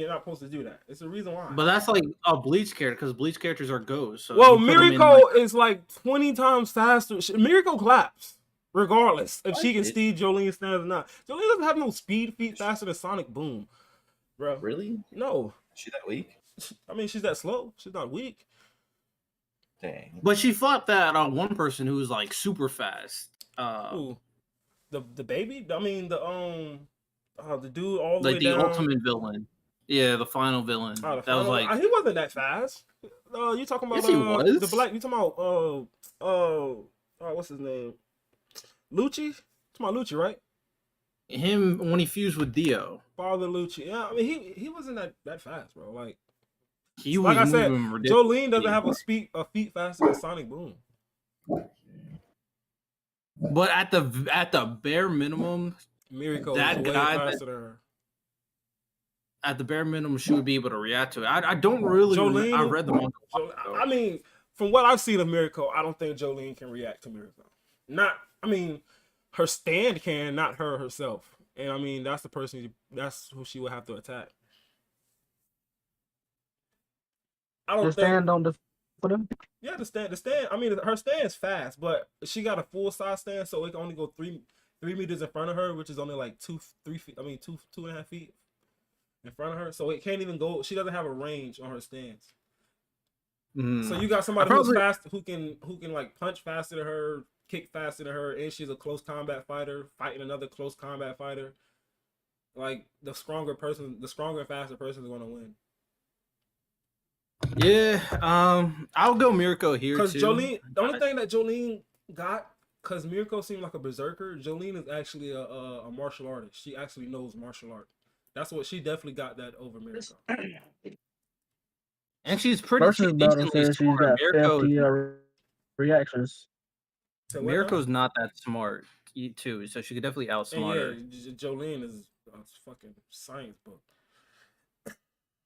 not supposed to do that. It's the reason why. But that's like a Bleach character, because Bleach characters are ghosts. So well, you put 'em in, Mirko like, is like 20 times faster. Mirko claps regardless if she can What? steal Jolene's stands or not. Jolene doesn't have no speed feet faster than Sonic Boom, bro. Really? No, Is she that weak? I mean she's that slow. She's not weak. Dang. But she fought that one person who was like super fast. Ooh, the baby. I mean the dude all the Like way the down. ultimate villain. Yeah, the final villain. Oh, the That was final- like he wasn't that fast. You talking about Yes, he was. the black? You talking about what's his name? Lucci. You talking about Lucci, right? him when he fused with Dio. Father Lucci. Yeah, I mean he wasn't that fast, bro. Like He was I said, moving ridiculous. Jolene doesn't have a feet faster than Sonic Boom. But at the bare minimum, Mirko That is way guy faster than her. at the bare minimum, she would be able to react to it. I don't really. Jolene, I read the manga. I mean, from what I've seen of Mirko, I don't think Jolene can react to Mirko. Her stand can, not her herself. And I mean, that's who she would have to attack. I don't The think. stand on the for them. Yeah, the stand. I mean, her stand's fast, but she got a full size stand, so it can only go 3 meters in front of her, which is only like 2.5 feet in front of her. So it can't even go. She doesn't have a range on her stance. So you got somebody who's fast, who can like punch faster than her, kick faster than her, and she's a close combat fighter fighting another close combat fighter. Like the stronger and faster person is going to win. Yeah, I'll go Mirko here Because too. Jolene, the only thing that Jolene got, because Mirko seemed like a berserker, Jolene is actually a martial artist. She actually knows martial art. That's what she definitely got that over Mirko. And she's pretty Versus battle decently says she's smart. got FTL reactions. So what Mirko's not that smart too, so she could definitely now? outsmart her. And yeah, Jolene is a fucking science book.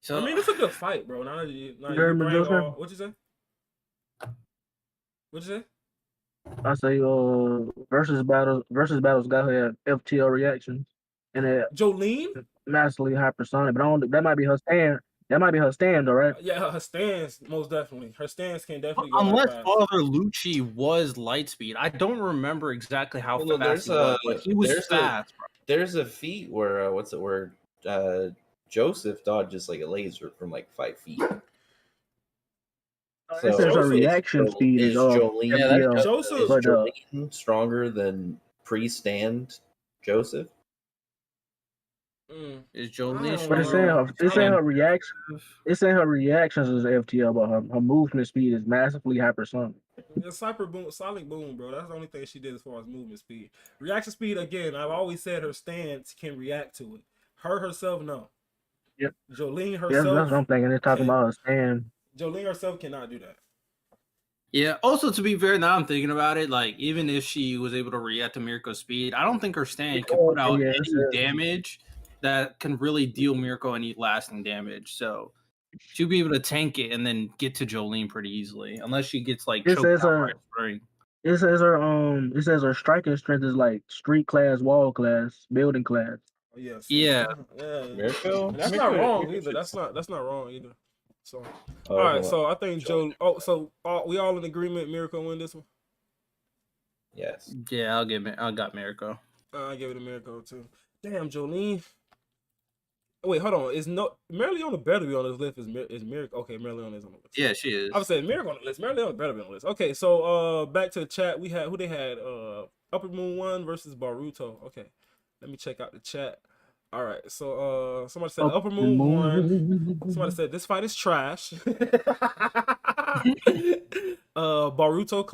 So I mean, it's a good fight, bro. Now you Very bring mediocre. what'd you say? What'd you say? I say versus battles got her FTL reactions and it Jolene? massively hypersonic, but that might be her stand. That might be her stand, though, right? Yeah, her stance, most definitely. Her stance can definitely go unless fast. Father Lucci was Lightspeed, I don't remember exactly how Well, fast he was, but he was fast. There's a feat where Joseph dodges like a laser from like 5 feet. It says her reaction speed is Jolene. FTL, Joseph- Is but Jolene stronger than pre-stand Joseph? Is Jolene but it's stronger? saying her reaction. It's saying her reactions is FTL, but her movement speed is massively hypersonic. It's Sonic Boom, bro. That's the only thing she did as far as movement speed. Reaction speed, again, I've always said her stance can react to it. Her herself, no. Yep. Jolene Yeah, herself. that's what I'm thinking. They're talking about her stand. Jolene herself cannot do that. Yeah. Also, to be fair, now I'm thinking about it. Like, even if she was able to react to Mirko's speed, I don't think her stand can put out any damage that can really deal Mirko any lasting damage. So she'll be able to tank it and then get to Jolene pretty easily, unless she gets like It choked says out by a spring. it says her striking strength is like street class, wall class, building class. Oh, yes. Yeah. Yeah. Mirko? And that's Mirko- not wrong Mirko either. should- That's not wrong either. So, Oh, all right. hold So on. I think Joe. Oh, so we all in agreement. Miracle win this one. Yes. Yeah, I got Mirko. I give it a Miracle too. Damn, Jolene. Wait, hold on. Is no Marileona better be on this list? Is Miracle? Okay, Marileona is on the list. Yeah, she is. I was saying Miracle on the list. Marileona better be on the list. Okay, so back to the chat. We had who they had. Upper Moon 1 versus Baruto. Okay, let me check out the chat. All right, so somebody said Upper Moon 1. Somebody said this fight is trash. Baruto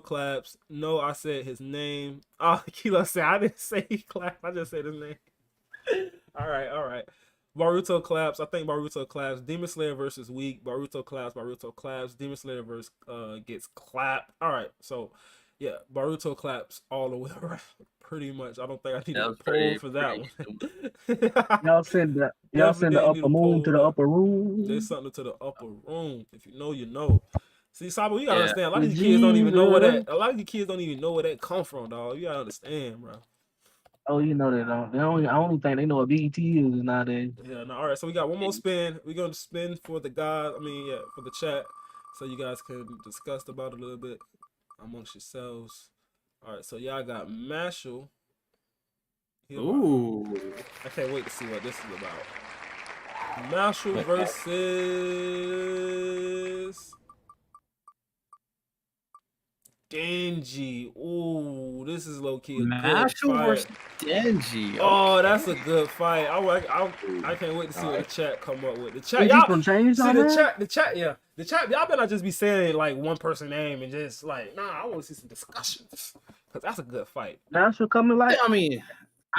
claps. No, I said his name. Oh, Kilo said I didn't say he clapped. I just said his name. All right. Baruto claps. I think Baruto claps. Demon Slayer versus Weak. Baruto claps. Demon Slayer versus gets clapped. All right, so yeah, Baruto claps all the way around. Pretty much. I don't think I need a poll for that one. Y'all send the upper moon to the upper room. There's something to the upper room. If you know, you know. See, Sabo, you gotta understand. A lot of these kids don't even know where that. A lot of these kids don't even know where that come from, dog. You gotta understand, bro. Oh, you know that. I only think they know what BET is nowadays. Yeah. No. All right. So we got one more spin. We're gonna spin for the guys. For the chat, so you guys can discuss about it a little bit amongst yourselves. All right. So y'all got Mashal. Ooh. I can't wait to see what this is about. Mashal versus Genji. Ooh, this is low key a good Mashal fight. versus Genji. Oh, that's a good fight. I can't wait to see what the chat come up with. The chat, Is he y'all from Chainsaw see Man? the chat. Yeah, the chat. Y'all better not just be saying like one person name and just like, nah. I want to see some discussions because that's a good fight. Mashal coming like I mean,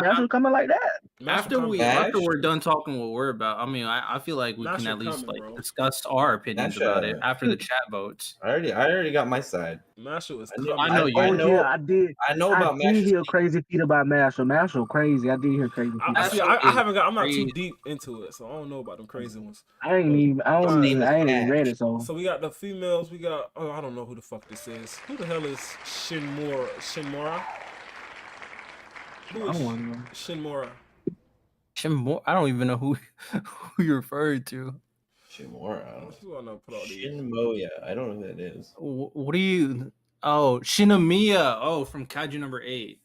Mashal coming like that. after we're done talking what we're about, I mean, I feel like we can at least discuss our opinions about it after the chat votes. I already got my side. Mashal is I know you. I did. I know about I did Mashal. hear crazy feet about Mashal. Mashal crazy. I did hear crazy feet. I haven't got. I'm not too deep into it, so I don't know about them crazy ones. I ain't even read it. So we got the females. We got. Oh, I don't know who the fuck this is. Who the hell is Shinmura? Who is Shinmura? Shinmura? I don't even know who you're referring to. Shinmura. Shinmoya. I don't know who that is. What do you? Oh, Shinomiya. Oh, from Kaiju number 8.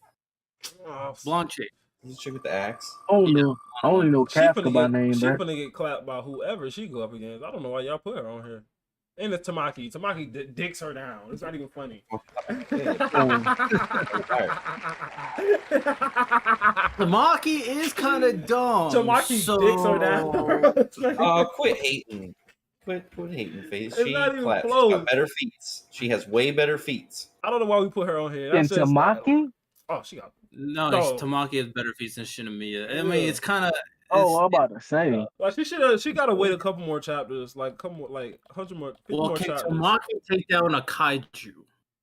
Blonde chick. This chick with the axe. Oh no, I only know Kafka by name, She's bro. gonna get clapped by whoever she go up against. I don't know why y'all put her on here. And it's Tamaki. Tamaki dicks her down. It's not even funny. Tamaki is kind of dumb. Tamaki dicks her down. Quit hating. Quit hating, face. It's She not even claps. close. She's got better feet. She has way better feet. I don't know why we put her on here. And Tamaki? She got. No, Tamaki has better feet than Shinomiya. I mean, it's kind of. Oh, I'm about to say. Like she gotta wait a couple more chapters, like 100 more. 50 more can chapters. Tamaki take down a kaiju?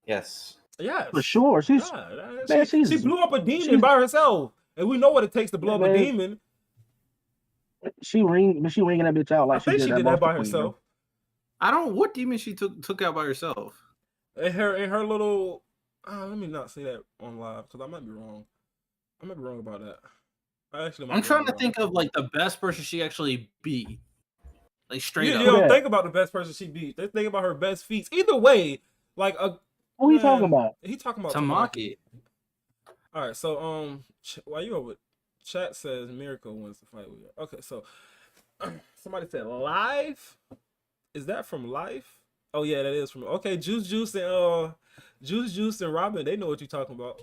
Yes. Yes. For sure. She blew up a demon by herself, and we know what it takes to blow up a demon. She ringing that bitch out like I think she did that by herself. I don't. What demon she took out by herself? In her little. Let me not say that on live because I might be wrong. I might be wrong about that. I'm trying to think of like the best person she actually beat. Like straight up. You don't think about the best person she beat. They think about her best feats. Either way, like who he talking about? He talking about Tamaki. All right, so while you over, chat says Miracle wins the fight with you. Okay, so somebody said Live. Is that from Life? Oh yeah, that is from. Okay, Juice and Robin. They know what you're talking about.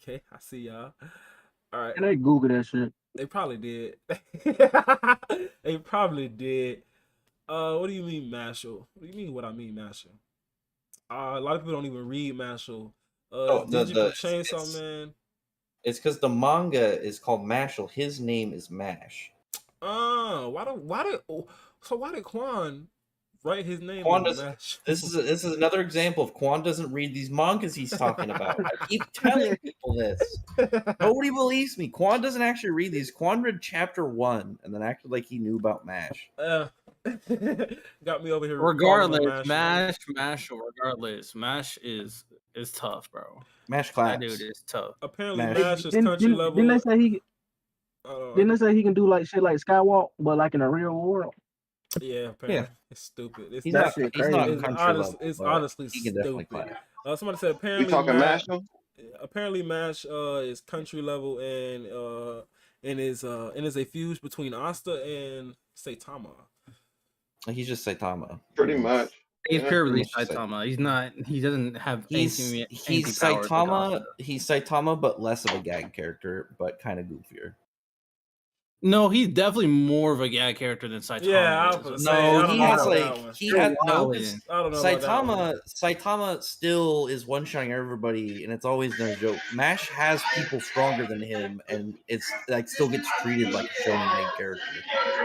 Okay, I see y'all. All right. And they Google that shit. They probably did. They probably did. What do you mean, Mashal? What do you mean? What I mean, Mashal? A lot of people don't even read Mashal. Chainsaw Man. It's because the manga is called Mashal. His name is Mash. Why did Quan write his name? This is another example of Quan doesn't read these mangas he's talking about. I keep telling people this. Nobody believes me. Quan doesn't actually read these. Quan read chapter 1 and then acted like he knew about Mash. Got me over here. Regardless, Mash is tough, bro. Mash That claps. dude is tough. Apparently, Mash. Mash is country level. Didn't they say he can do like shit like Skywalk, but like in a real world? Yeah, apparently. It's stupid. It's He's That not. shit He's not crazy. country level. It's but honestly he can definitely stupid. clap. Somebody said We talking Mash? apparently Mash is country level and is a fuse between Asta and Saitama. He's just Saitama. Pretty much. He's Yeah. purely Pretty much Saitama. He's not. He doesn't have He's anything powers like Saitama. Asta. He's Saitama, but less of a gag character, but kind of goofier. No, he's definitely more of a gag character than Saitama. Yeah, I is. was saying, I No, don't he know has about that like one. he You're had no. wildin'. I don't know about that one. Saitama still is one shotting everybody, and it's always no joke. Mash has people stronger than him, and it's like still gets treated like a shonen main character.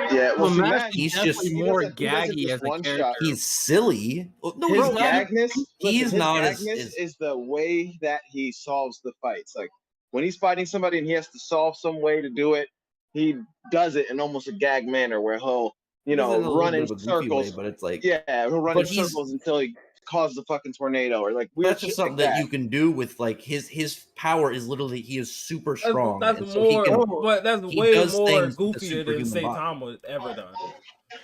Yeah, well, Well, see, Mash Mash, he's definitely just- more he doesn't gaggy just as a one-shot character. He's silly. No, his he's not. gagness, He's his not as- gagness as- is the way that he solves the fights. Like when he's fighting somebody and he has to solve some way to do it, he does it in almost a gag manner where he'll, He does it in a little run bit in of a goofy circles. way, but it's like Yeah, he'll run in But he's- circles until he causes a fucking tornado or like weird that's just shit something like that you can do with like his power is literally he is super strong. That's and so he more, can, but that's he way does more things with a goofier than superhuman body. Saitama has ever done.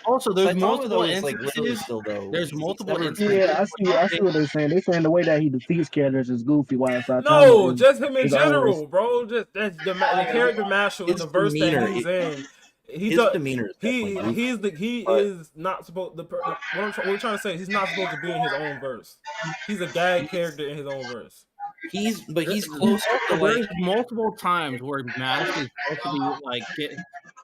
Also, there's Saitama, multiple though, is like literally instances. still though. There's he's multiple never- instances. Yeah, I see what they're saying. They're saying the way that he defeats characters is goofy, while Saitama No, is- just him in is general, always- bro. Just that's the character Marshall in His the verse that demeanor, he's in. He his does. demeanor is definitely goofy. He but- is not supposed. What we're trying to say is he's not supposed to be in his own verse. He's a gag character in his own verse. He's closer to like There's multiple times where Mash is supposed to be like get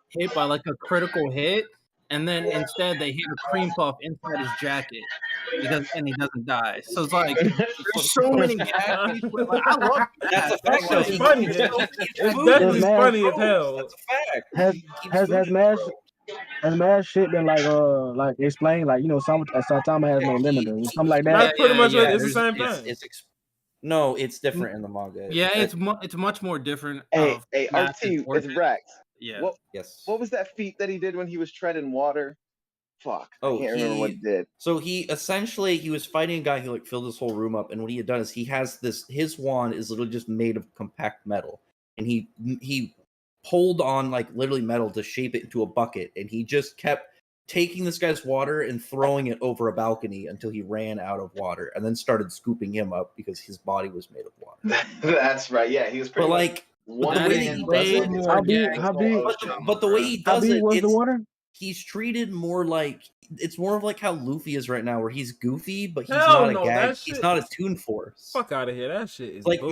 hit by like a critical hit, and then instead they hit a cream puff inside his jacket and he doesn't die. So it's like there's so many gag beats. Like, I love that's a that. fact. though. It's He funny. keeps- It's food definitely in his funny as throat. hell. That's a fact. Has He keeps has food in his Mash throat. has Mash shit been like explained like some Saitama has no limiter or something like that? That's pretty much yeah, it's the same It's- thing. no, it's different in the manga. Yeah, it's much more different. Hey, of hey, Mash's RT, it's origin. Brax. Yeah. yes. What was that feat that he did when he was treading water? Fuck, Oh, I can't remember what he did. So he was fighting a guy who like filled this whole room up, and what he had done is he has his wand is literally just made of compact metal, and he pulled on like literally metal to shape it into a bucket, and he just kept taking this guy's water and throwing it over a balcony until he ran out of water, and then started scooping him up because his body was made of water. That's right. Yeah, he was But pretty much like one that way is that he way does it, more How big- gag how than big- Ocean, but the way bro. he How does big it, was the it's, water? he's treated more like it's more of like how Luffy is right now, where he's goofy, but he's Hell not no, a gag. that He's shit not a is- Toon Force. Fuck out of here. That shit is Like booty.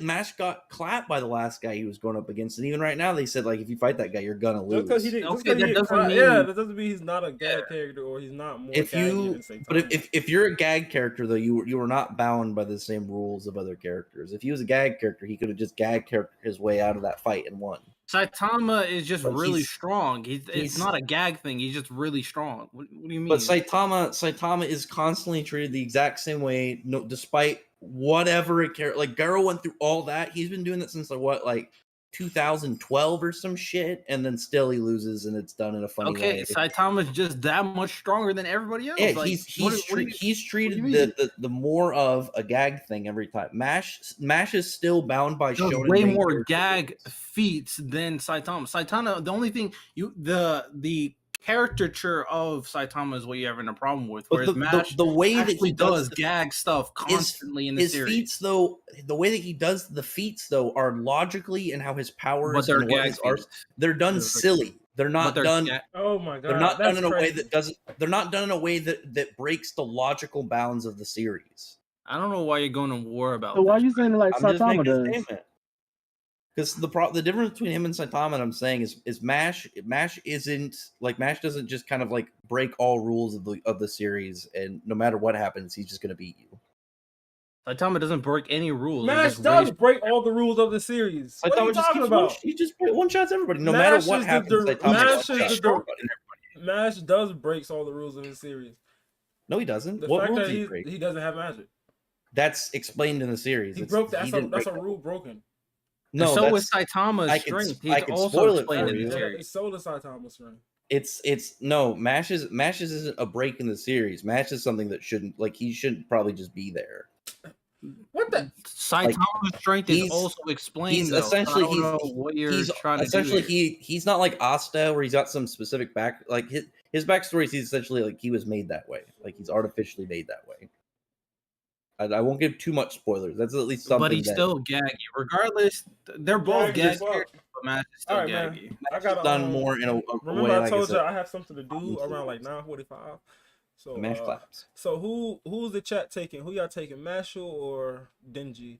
Mash got clapped by the last guy he was going up against, and even right now they said like if you fight that guy, you're gonna Just lose. because he didn't, just Okay, 'cause he that didn't doesn't cry- mean- yeah, that doesn't mean he's not a gag character or he's not more If gaggy you, than Saitama. but if you're a gag character though, you were not bound by the same rules of other characters. If he was a gag character, he could have just gag character his way out of that fight and won. Saitama is just But really he's- strong. It's he's- not a gag thing. He's just really strong. What do you mean? But Saitama is constantly treated the exact same way, no, despite whatever a character. Like Garo went through all that. He's been doing that since like 2012 or some shit, and then still he loses, and it's done in a funny okay, way. Saitama's just that much stronger than everybody else. Yeah, Like, he's what do you- treated what do you mean? the more of a gag thing every time. Mash is still bound by There's shonen way main more character gag rules. feats than Saitama. Saitama, the only thing the caricature of Saitama is what you're having a problem with. But Whereas Mash the way that actually he does the- gag stuff constantly in the his series. feats though, the way that he does the feats though are logically and how his powers But they're and what gag his arts, feats. they're done They're- silly. They're But not they're done. ga- oh my god, They're not that's done in a way crazy. that doesn't. They're not done in a way that breaks the logical bounds of the series. I don't know why you're going to war about So why are this. you saying it like I'm just Saitama making a does? statement. Because the difference between him and Saitama, I'm saying, is Mash isn't like Mash doesn't just kind of like break all rules of the series, and no matter what happens, he's just gonna beat you. Saitama doesn't break any rules. He Mash just does raised- break all the rules of the series. What are you talking about? He just one shots everybody. No Mash matter what is the happens, dir- Saitama Mash one-shots is the dir- everybody. Mash does breaks all the rules of his series. No, he doesn't. The What fact rules that did he break? he doesn't have magic. That's explained in the series. He It's- broke that. he That's didn't a break- rule broken. No, so that's, is Saitama's I can- strength. I He's can also spoil it explained for in you. the Yeah, series. it's so the Saitama string. no, Mashes isn't a break in the series. Mash is something that shouldn't, like, he shouldn't probably just be there. What the? Saitama's strength is also explained though. Essentially I don't know what you're trying to essentially do here. he's not like Asta where he's got some specific back, like his backstory is he's essentially like he was made that way, like he's artificially made that way. I won't give too much spoilers. That's at least something. But he's still gaggy. Regardless, they're both gaggy, but Mash is still gaggy. Man. I got done more in a remember way, I like told you said, I have something to do around like 9:45. So Mash claps. So who's the chat taking? Who y'all taking, Mashal or Denji?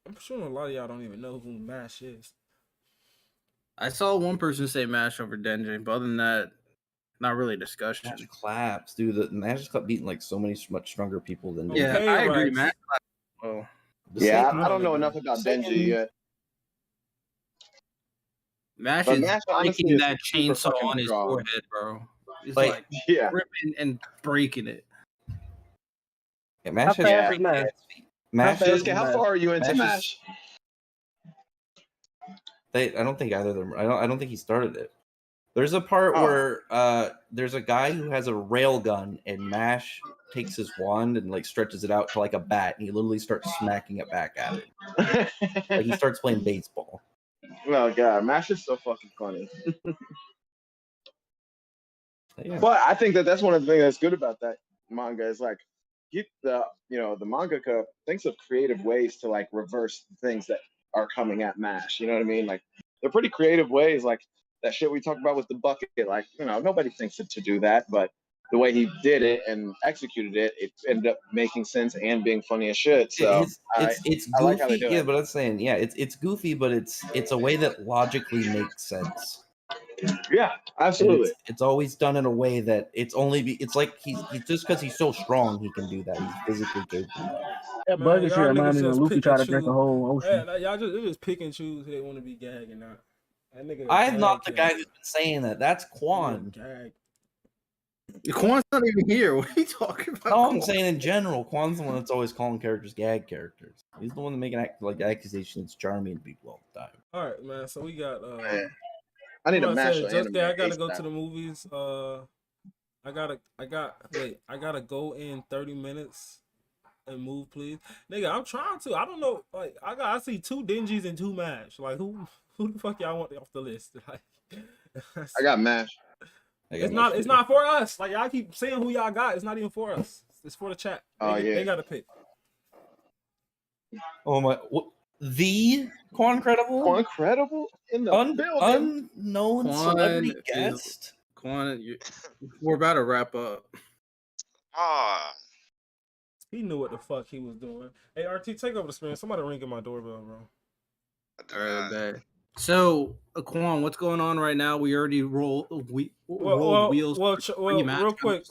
I'm sure a lot of y'all don't even know who Mash is. I saw one person say Mash over Denji, but other than that, not really discussion. Mash claps, dude. The Mash has beating like so many much stronger people than yeah, Okay, I agree, right. Mash claps. Oh. Yeah, I don't know enough about Denji yet. Mash But is Mash, honestly, breaking is that super chainsaw fucking on his strong. forehead, bro. It's Like, like Yeah. ripping and breaking it. Yeah, Mash How has fast Yeah. is Mash? Mash fast is, Josuke, how far are you into Mash is- Mash? I don't think either of them. I don't think he started it. There's a part Oh. where there's a guy who has a rail gun, and Mash takes his wand and like stretches it out to like a bat, and he literally starts smacking it back at it. Like he starts playing baseball. Oh god, Mash is so fucking funny. Yeah. But I think that's one of the things that's good about that manga is like the mangaka thinks of creative ways to like reverse things that are coming at Mash. You know what I mean? Like they're pretty creative ways. Like that shit we talked about with the bucket. Like nobody thinks to do that, but the way he did it and executed it, it ended up making sense and being funny as shit. So it's goofy, I like how they do yeah. it. But I'm saying, yeah, it's goofy, but it's a way that logically makes sense. Yeah, And absolutely. it's always done in a way that it's like he's just because he's so strong he can do that. He's physically capable of. That Man, bucket shit y'all remind niggas me when just Luffy pick tried and to drink a choose. whole ocean. Hey, y'all just pick and choose who they want to be gagging at. That nigga. I'm not the guy who's been saying that. That's Quan. Gag. Quan's not even here. What are you talking about? No, I'm saying in general, Quan's the one that's always calling characters gag characters. He's the one that making accusations charming to people all the time. All right, man. So we got. I need a I Mash said, anime. I gotta go ASAP. to the movies. I gotta go in 30 minutes and move, please. Nigga, I'm trying to. I don't know. Like, I see 2 Denjis and 2 Mash. Like, who the fuck y'all want off the list? Like, I got Mash. it's not for us. Like, y'all keep saying who y'all got. It's not even for us. It's for the chat. They gotta pick. Oh my! What, the Quancredible? Quancredible in the building. Unknown celebrity guest. Quan, we're about to wrap up. He knew what the fuck he was doing. Hey, RT, take over the screen. Somebody ringing my doorbell, bro. All right, bad. So, Quan, what's going on right now? We already rolled wheels. Well, real quick,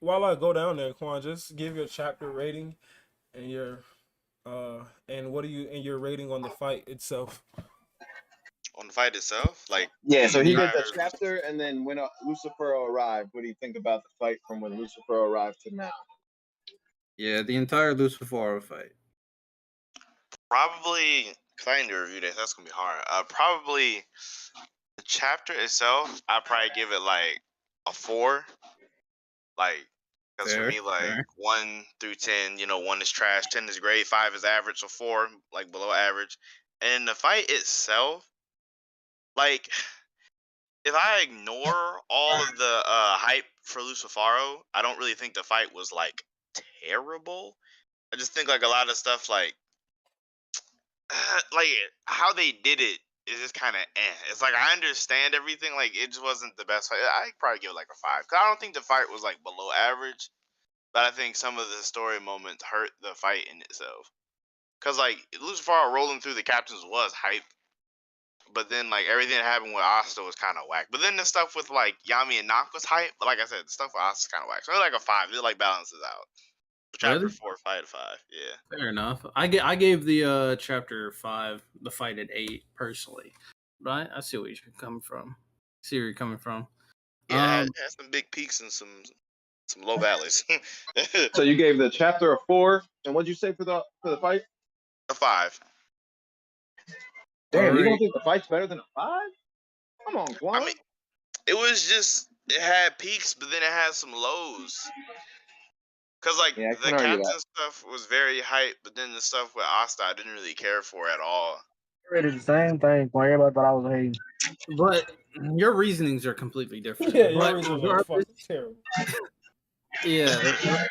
while I go down there, Quan, just give your chapter rating and your your rating on the fight itself. On the fight itself, like So he did the chapter, and then when Lucifero arrived, what do you think about the fight from when Lucifero arrived to now? Yeah, the entire Lucifero fight. probably because I need to review this. That's gonna be hard. Probably the chapter itself, I'd probably give it like a 4. Like, because for me, like 1 through 10, 1 is trash, 10 is great, 5 is average, so 4 like below average. And the fight itself, like, if I ignore all of the hype for Lucifero, I don't really think the fight was like terrible. I just think like a lot of stuff like how they did it is just kind of It's like I understand everything, like it just wasn't the best fight. I'd probably give it like a 5 because I don't think the fight was like below average, but I think some of the story moments hurt the fight in itself. Because like Lucifero rolling through the captains was hype, but then like everything that happened with Asta was kind of whack. But then the stuff with like Yami and Knock was hype, but like I said, the stuff with Asta is kind of whack. So like a 5. It like balances out. Chapter Really? 4, 5 to 5. Yeah. Fair enough. I gave the chapter 5 the fight at 8 personally, but I see where you're coming from. Yeah, it has some big peaks and some low valleys. So you gave the chapter a 4, and what'd you say for the fight? A 5. Damn, you don't think the fight's better than a 5? Come on, Quan. I mean, it was just it had peaks, but then it had some lows. Cause like Yeah, I the can argue that. captain stuff was very hype, but then the stuff with Asta I didn't really care for at all. Rated the same thing. Boy, everybody thought I was hating. But your reasonings are completely different. Yeah, your but reasons are fucking terrible. yeah,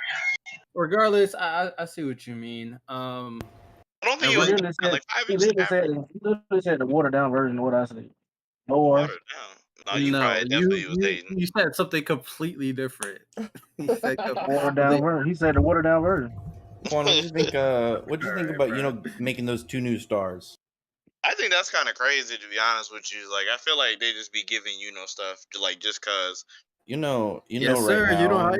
regardless, I see what you mean. I don't think He it was literally bad. said, Like 5 he inches literally said the watered down version of what I said. Or watered down. No, you probably definitely was hating. you said something completely different. You said watered down version. He said the watered down version. Quan, what do you think? What do you think Alright, about making those 2 new stars? I think that's kind of crazy, to be honest with you. Like, I feel like they just be giving stuff to, like, just cause. You know, Yes, right sir. now. You know,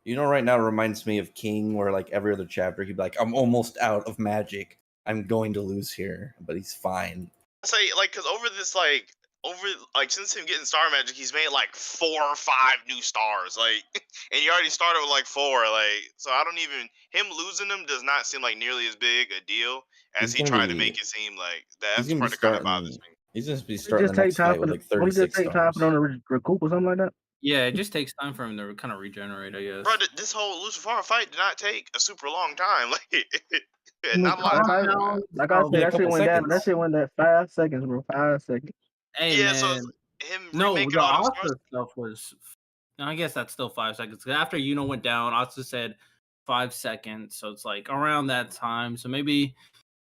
You know, right now it reminds me of King, where like every other chapter he'd be like, "I'm almost out of magic. I'm going to lose here," but he's fine. Say, like, cause since him getting Star Magic, he's made like 4 or 5 new stars. Like, and you already started with like 4. Like, so I don't even him losing them does not seem like nearly as big a deal as he tried to make it seem. Like that's the part that kind of bothers me. He's gonna be starting the Just take next time fight for with the. like What he 36 just take time stars. for them to recoup or something like that. yeah, it just takes time for him to kind of regenerate, I guess. Bro, this whole Lucifera fight did not take a super long time. Like, I mean, not a lot of time. like I said, Yeah, a that shit couple went down. That seconds. shit went at 5 seconds, bro. 5 seconds. Hey Yeah, man, so it's him no, remaking the all those stars. Asta stuff was. I guess that's still 5 seconds. After went down, Asta said 5 seconds, so it's like around that time. So maybe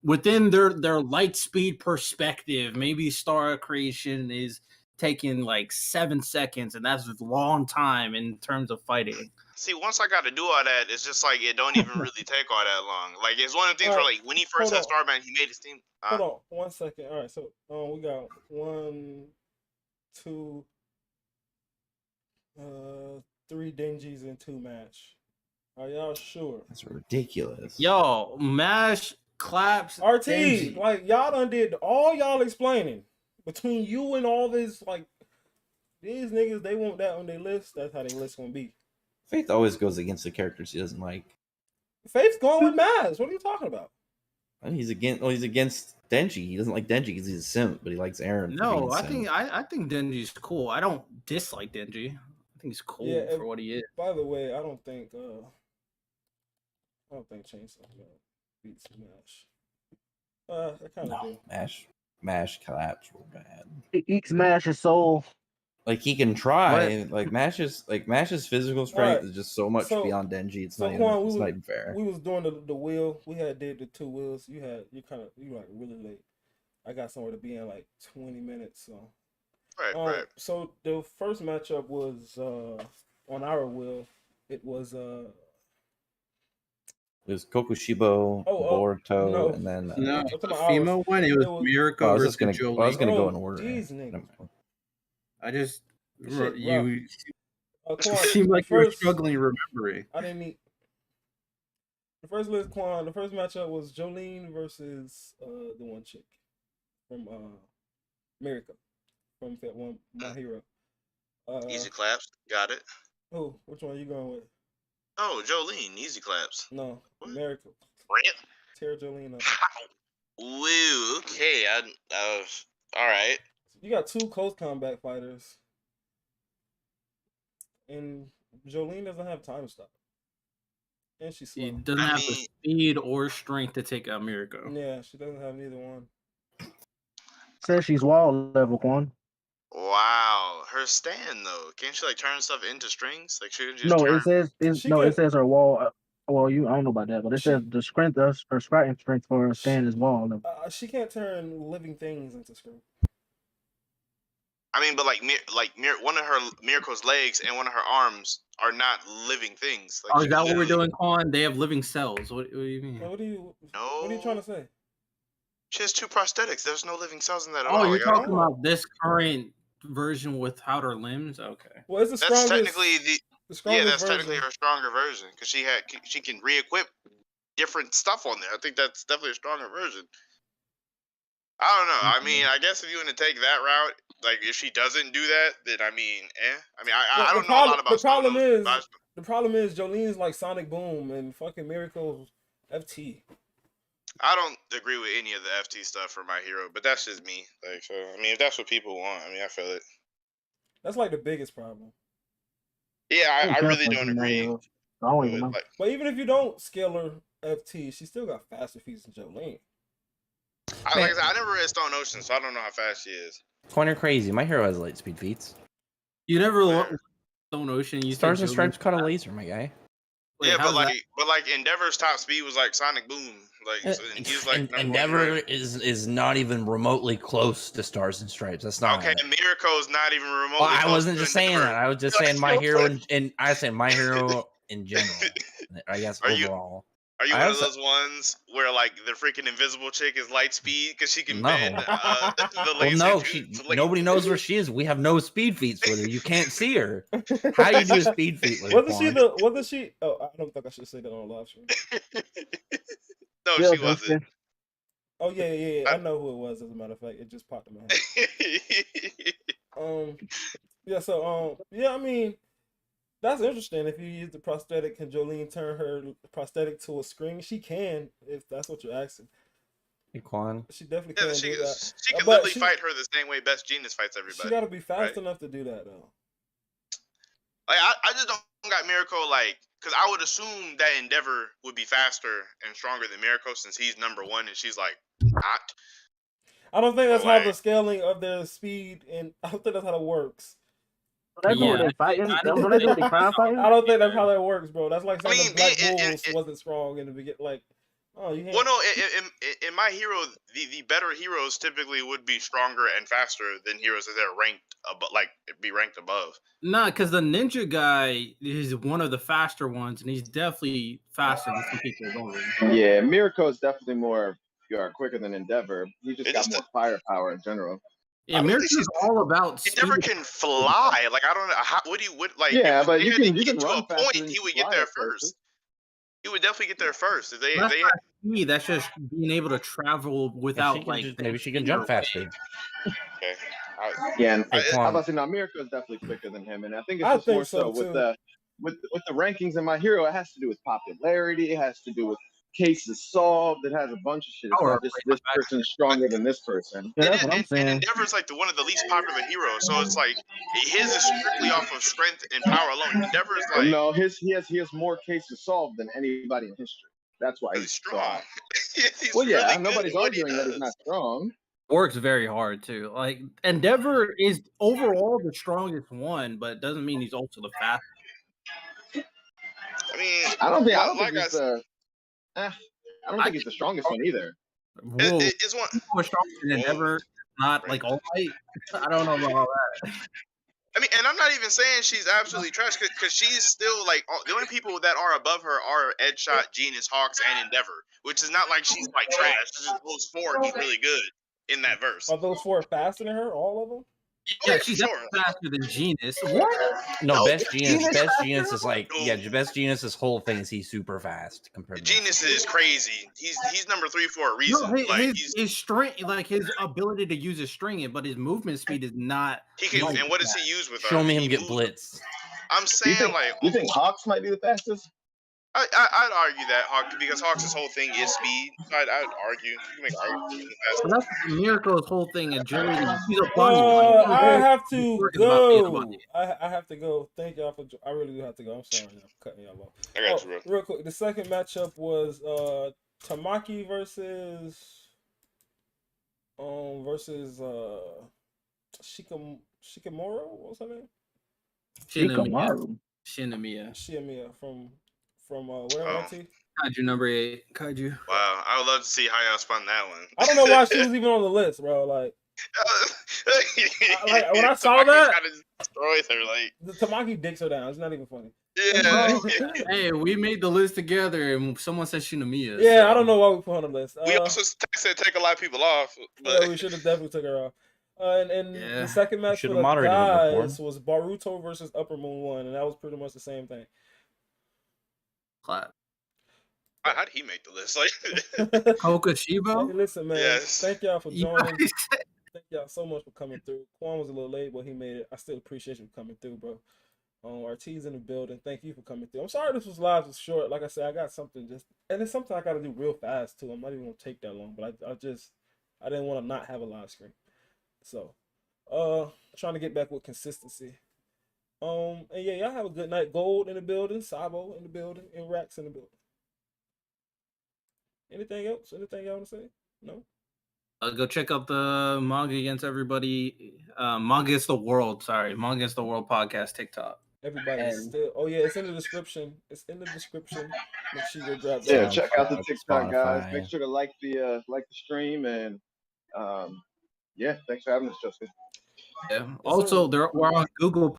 within their light speed perspective, maybe star creation is taking like 7 seconds, and that's a long time in terms of fighting. See, once I got to do all that, it's just like it don't even really take all that long. Like, it's one of the things where, like, when he first had Starman, he made his team. Hold on 1 second. All right, so we got 1, 2, 3 Denjis and 2 Mash. Are y'all sure? That's ridiculous. Yo, Mash claps. RT, Denji. like y'all done did all y'all explaining between you and all this. Like these niggas, they want that on their list. That's how their list gonna be. Faith always goes against the characters he doesn't like. Faith's going with Maz. What are you talking about? And he's against Denji. He doesn't like Denji because he's a simp, but he likes Aaron. No, I think Denji's cool. I don't dislike Denji. I think he's cool for what he is. By the way, I don't think Chainsaw beats Smash. I kind of do. Mash collapse real bad. It eats Mash's soul. Like he can try. Like Mash's physical strength is just so much beyond Denji. It's not even fair. We was doing the wheel. We did the 2 wheels. You like really late. I got somewhere to be in like 20 minutes. So right. So the first matchup was on our wheel. It was Kokushibo, Boruto, and then the female one. It was Mirko. I was gonna go in order. I just you seem like you're struggling remembering. I didn't need the first list. Quan. The first matchup was Jolene versus the one chick from America from that one My Hero. Easy claps, got it. Who? Which one are you going with? Oh, Jolene, easy claps. No, America. Rant. Tear Jolene up. Woo. Okay. All right. You got 2 close combat fighters, and Jolene doesn't have time stop, and she's slow. She doesn't have the speed or strength to take out Mirko. Yeah, she doesn't have neither one. Says she's wall level, Quan. Wow, her stand though. Can't she like turn stuff into strings? Like she can just No, turn... it says her wall. Well, I don't know about that, but it says the strength of her striking strength for her stand is wall level. She can't turn living things into screen. I mean, but one of her Mirko's legs and one of her arms are not living things. Like, is that what we're doing, Quan? They have living cells. What do you mean? What are you trying to say? She has 2 prosthetics. There's no living cells in that at all. Oh, you're talking about this current version without her limbs? Okay. Well, it's that's technically that's technically her stronger version because she can re-equip different stuff on there. I think that's definitely a stronger version. I don't know. I mean, I guess if you want to take that route, like if she doesn't do that, then I mean, I don't know a lot about the problem is Jolene's like Sonic Boom and fucking Miracle's FT. I don't agree with any of the FT stuff for My Hero, but that's just me. Like, so I mean, if that's what people want, I mean, I feel it. That's like the biggest problem. Yeah, I really Cancel don't her agree. name. I don't even With, know. like, But even if you don't scale her FT, she still got faster feet than Jolene. like I said, I never read Stone Ocean, so I don't know how fast she is. Pointer crazy. My hero has light speed feats. You never Fair. Stone Ocean. You Stars said and Jolene- Stripes caught a laser, my guy. Wait, Yeah, how's that? but like Endeavor's top speed was like Sonic Boom, like so, and he's like number Endeavor one. is not even remotely close to Stars and Stripes. That's not Okay, Mirko's not even remotely. Well, I close wasn't to just saying Endeavor. that. I was just Like, saying my so hero, what? and I said my hero in general. I guess Are you- overall. Are you I one of also- those ones where like the freaking invisible chick is light speed because she can No. bend the Well, laser? no, to nobody knows where she is. We have no speed feats with her. You can't see her. How you do a speed feat with her? Wasn't she? Oh, I don't think I should say that on live stream. No, Yeah, she wasn't. Dustin. Oh yeah. I know who it was. As a matter of fact, it just popped in my head. Yeah. So yeah. I mean, that's interesting. If you use the prosthetic, can Jolene turn her prosthetic to a screen? She can, if that's what you're asking. Quan. She definitely Yeah, can she do that. can But literally she- fight her the same way Best Genius fights everybody. She got to be fast right? enough to do that though. Like I just don't got Miracle like because I would assume that Endeavor would be faster and stronger than Miracle since he's number one and she's like not. I don't think that's No how way. the scaling of their speed, and I don't think that's how it works. They do what Yeah, they fighting. I Don't don't they do what think- they crowd fighting? I don't think that's how that works, bro. That's like I saying mean, the Black it- Bulls wasn't strong in the beginning. Like, oh, you can't. Well, no, in my hero, the better heroes typically would be stronger and faster than heroes that are ranked above, like be ranked above. Nah, because the ninja guy is one of the faster ones, and he's definitely faster than some people going. Yeah, Mirko is definitely more quicker than Endeavor. He just It got just- more firepower in general. Yeah, I don't think Miracle's she's- all about Endeavor speed. can fly. Like I don't know how. What do you would like? Yeah, if but they you had to can get to run a faster point. than He you would can get fly there at first. first. He would definitely get there first. If they That's they not speed. That's just being able to travel without Maybe she can jump faster. okay. Yeah, and Hey, I'm Quan. about to say now Mirko is definitely quicker than him, and I think it's I just think more so, so with too. the rankings in my hero. It has to do with popularity. It has to do with cases solved. It has a bunch of shit. It's not just this person's stronger than this person. Yeah, that's what I'm And saying. Endeavor's like one of the least popular heroes, so it's like his is strictly off of strength and power alone. Endeavor is like No, he has more cases solved than anybody in history. That's why he's he's strong. He's Well, yeah, really good nobody's at what he arguing that he's does. not strong. Works very hard too. Like Endeavor is overall the strongest one, but it doesn't mean he's also the fastest. I mean, I don't think like I he's the. I don't think he's the strongest one either. Whoa, it's one. more stronger than Endeavor, not like All Might. I don't know about all that. I mean, and I'm not even saying she's absolutely trash because she's still like the only people that are above her are Edshot, Genius, Hawks, and Endeavor, which is not like she's like trash. It's just those four are just really good in that verse. Are those four faster than her? All of them? Yeah, for she's sure. definitely faster than Genius. What? No, Best Genius. Genius Best faster? Genius is like No. Best Genius's whole thing is he's super fast compared to Genius is crazy. He's number 3 for a reason. No, like his strength, like his ability to use his string, but his movement speed is not. he can. like And what does that. he use with her? Show me him He get moves- blitzed. I'm saying like You think Hawks might be the fastest? I'd argue that Hawk because Hawks' whole thing is speed. So I'd argue. You can make arguments. But that's Miracle's whole thing, and Jerry, he's a bunny. Like, I have to worried about being a go. bunny. I have to go. Thank y'all for. I really do have to go. I'm sorry, I'm cutting y'all off. I got you, bro. Real quick, the second matchup was Tamaki versus Shikimura. What was her name? Shikamaru. Shinamiya. Shiamiya from where Oh. RT? Kaiju number 8. Kaiju. Wow, I would love to see how y'all spun that one. I don't know why she was even on the list, bro. Like like, when I saw that- kind of destroys her. Like, the Tamaki dicks her down. It's not even funny. yeah, Hey, we made the list together, and someone said Shinamiya. Yeah, so- I don't know why we put her on the list. we also said take a lot of people off, Yeah, but we should have definitely took her off. And Yeah. the second match for Should've the moderated it before. guys was Baruto versus Upper Moon 1, and that was pretty much the same thing. Clap. how did he make the list? Like, Kokashibo? Hey, listen, man. Yes. Thank y'all for You joining. guys- Thank y'all so much for coming through. Quan was a little late, but he made it. I still appreciate you for coming through, bro. RT's in the building. Thank you for coming through. I'm sorry this was live, was short. Like I said, I got something and it's something I got to do real fast too. I'm not even gonna take that long, but I didn't want to not have a live screen. So, trying to get back with consistency. And yeah, y'all have a good night. Gold in the building, Sabo in the building, and Rax in the building. Anything else? Anything y'all want to say? No. Go check out the Manga Against Everybody, Manga Against the World. Sorry, Manga Against the World podcast TikTok. Everybody's And- still. Oh yeah, it's in the description. It's in the description. Make sure you go grab that. Yeah, check out the SoundCloud, TikTok, guys. Spotify. Make sure to like the stream, and yeah, thanks for having us, Justin. Yeah. Also, we're on Google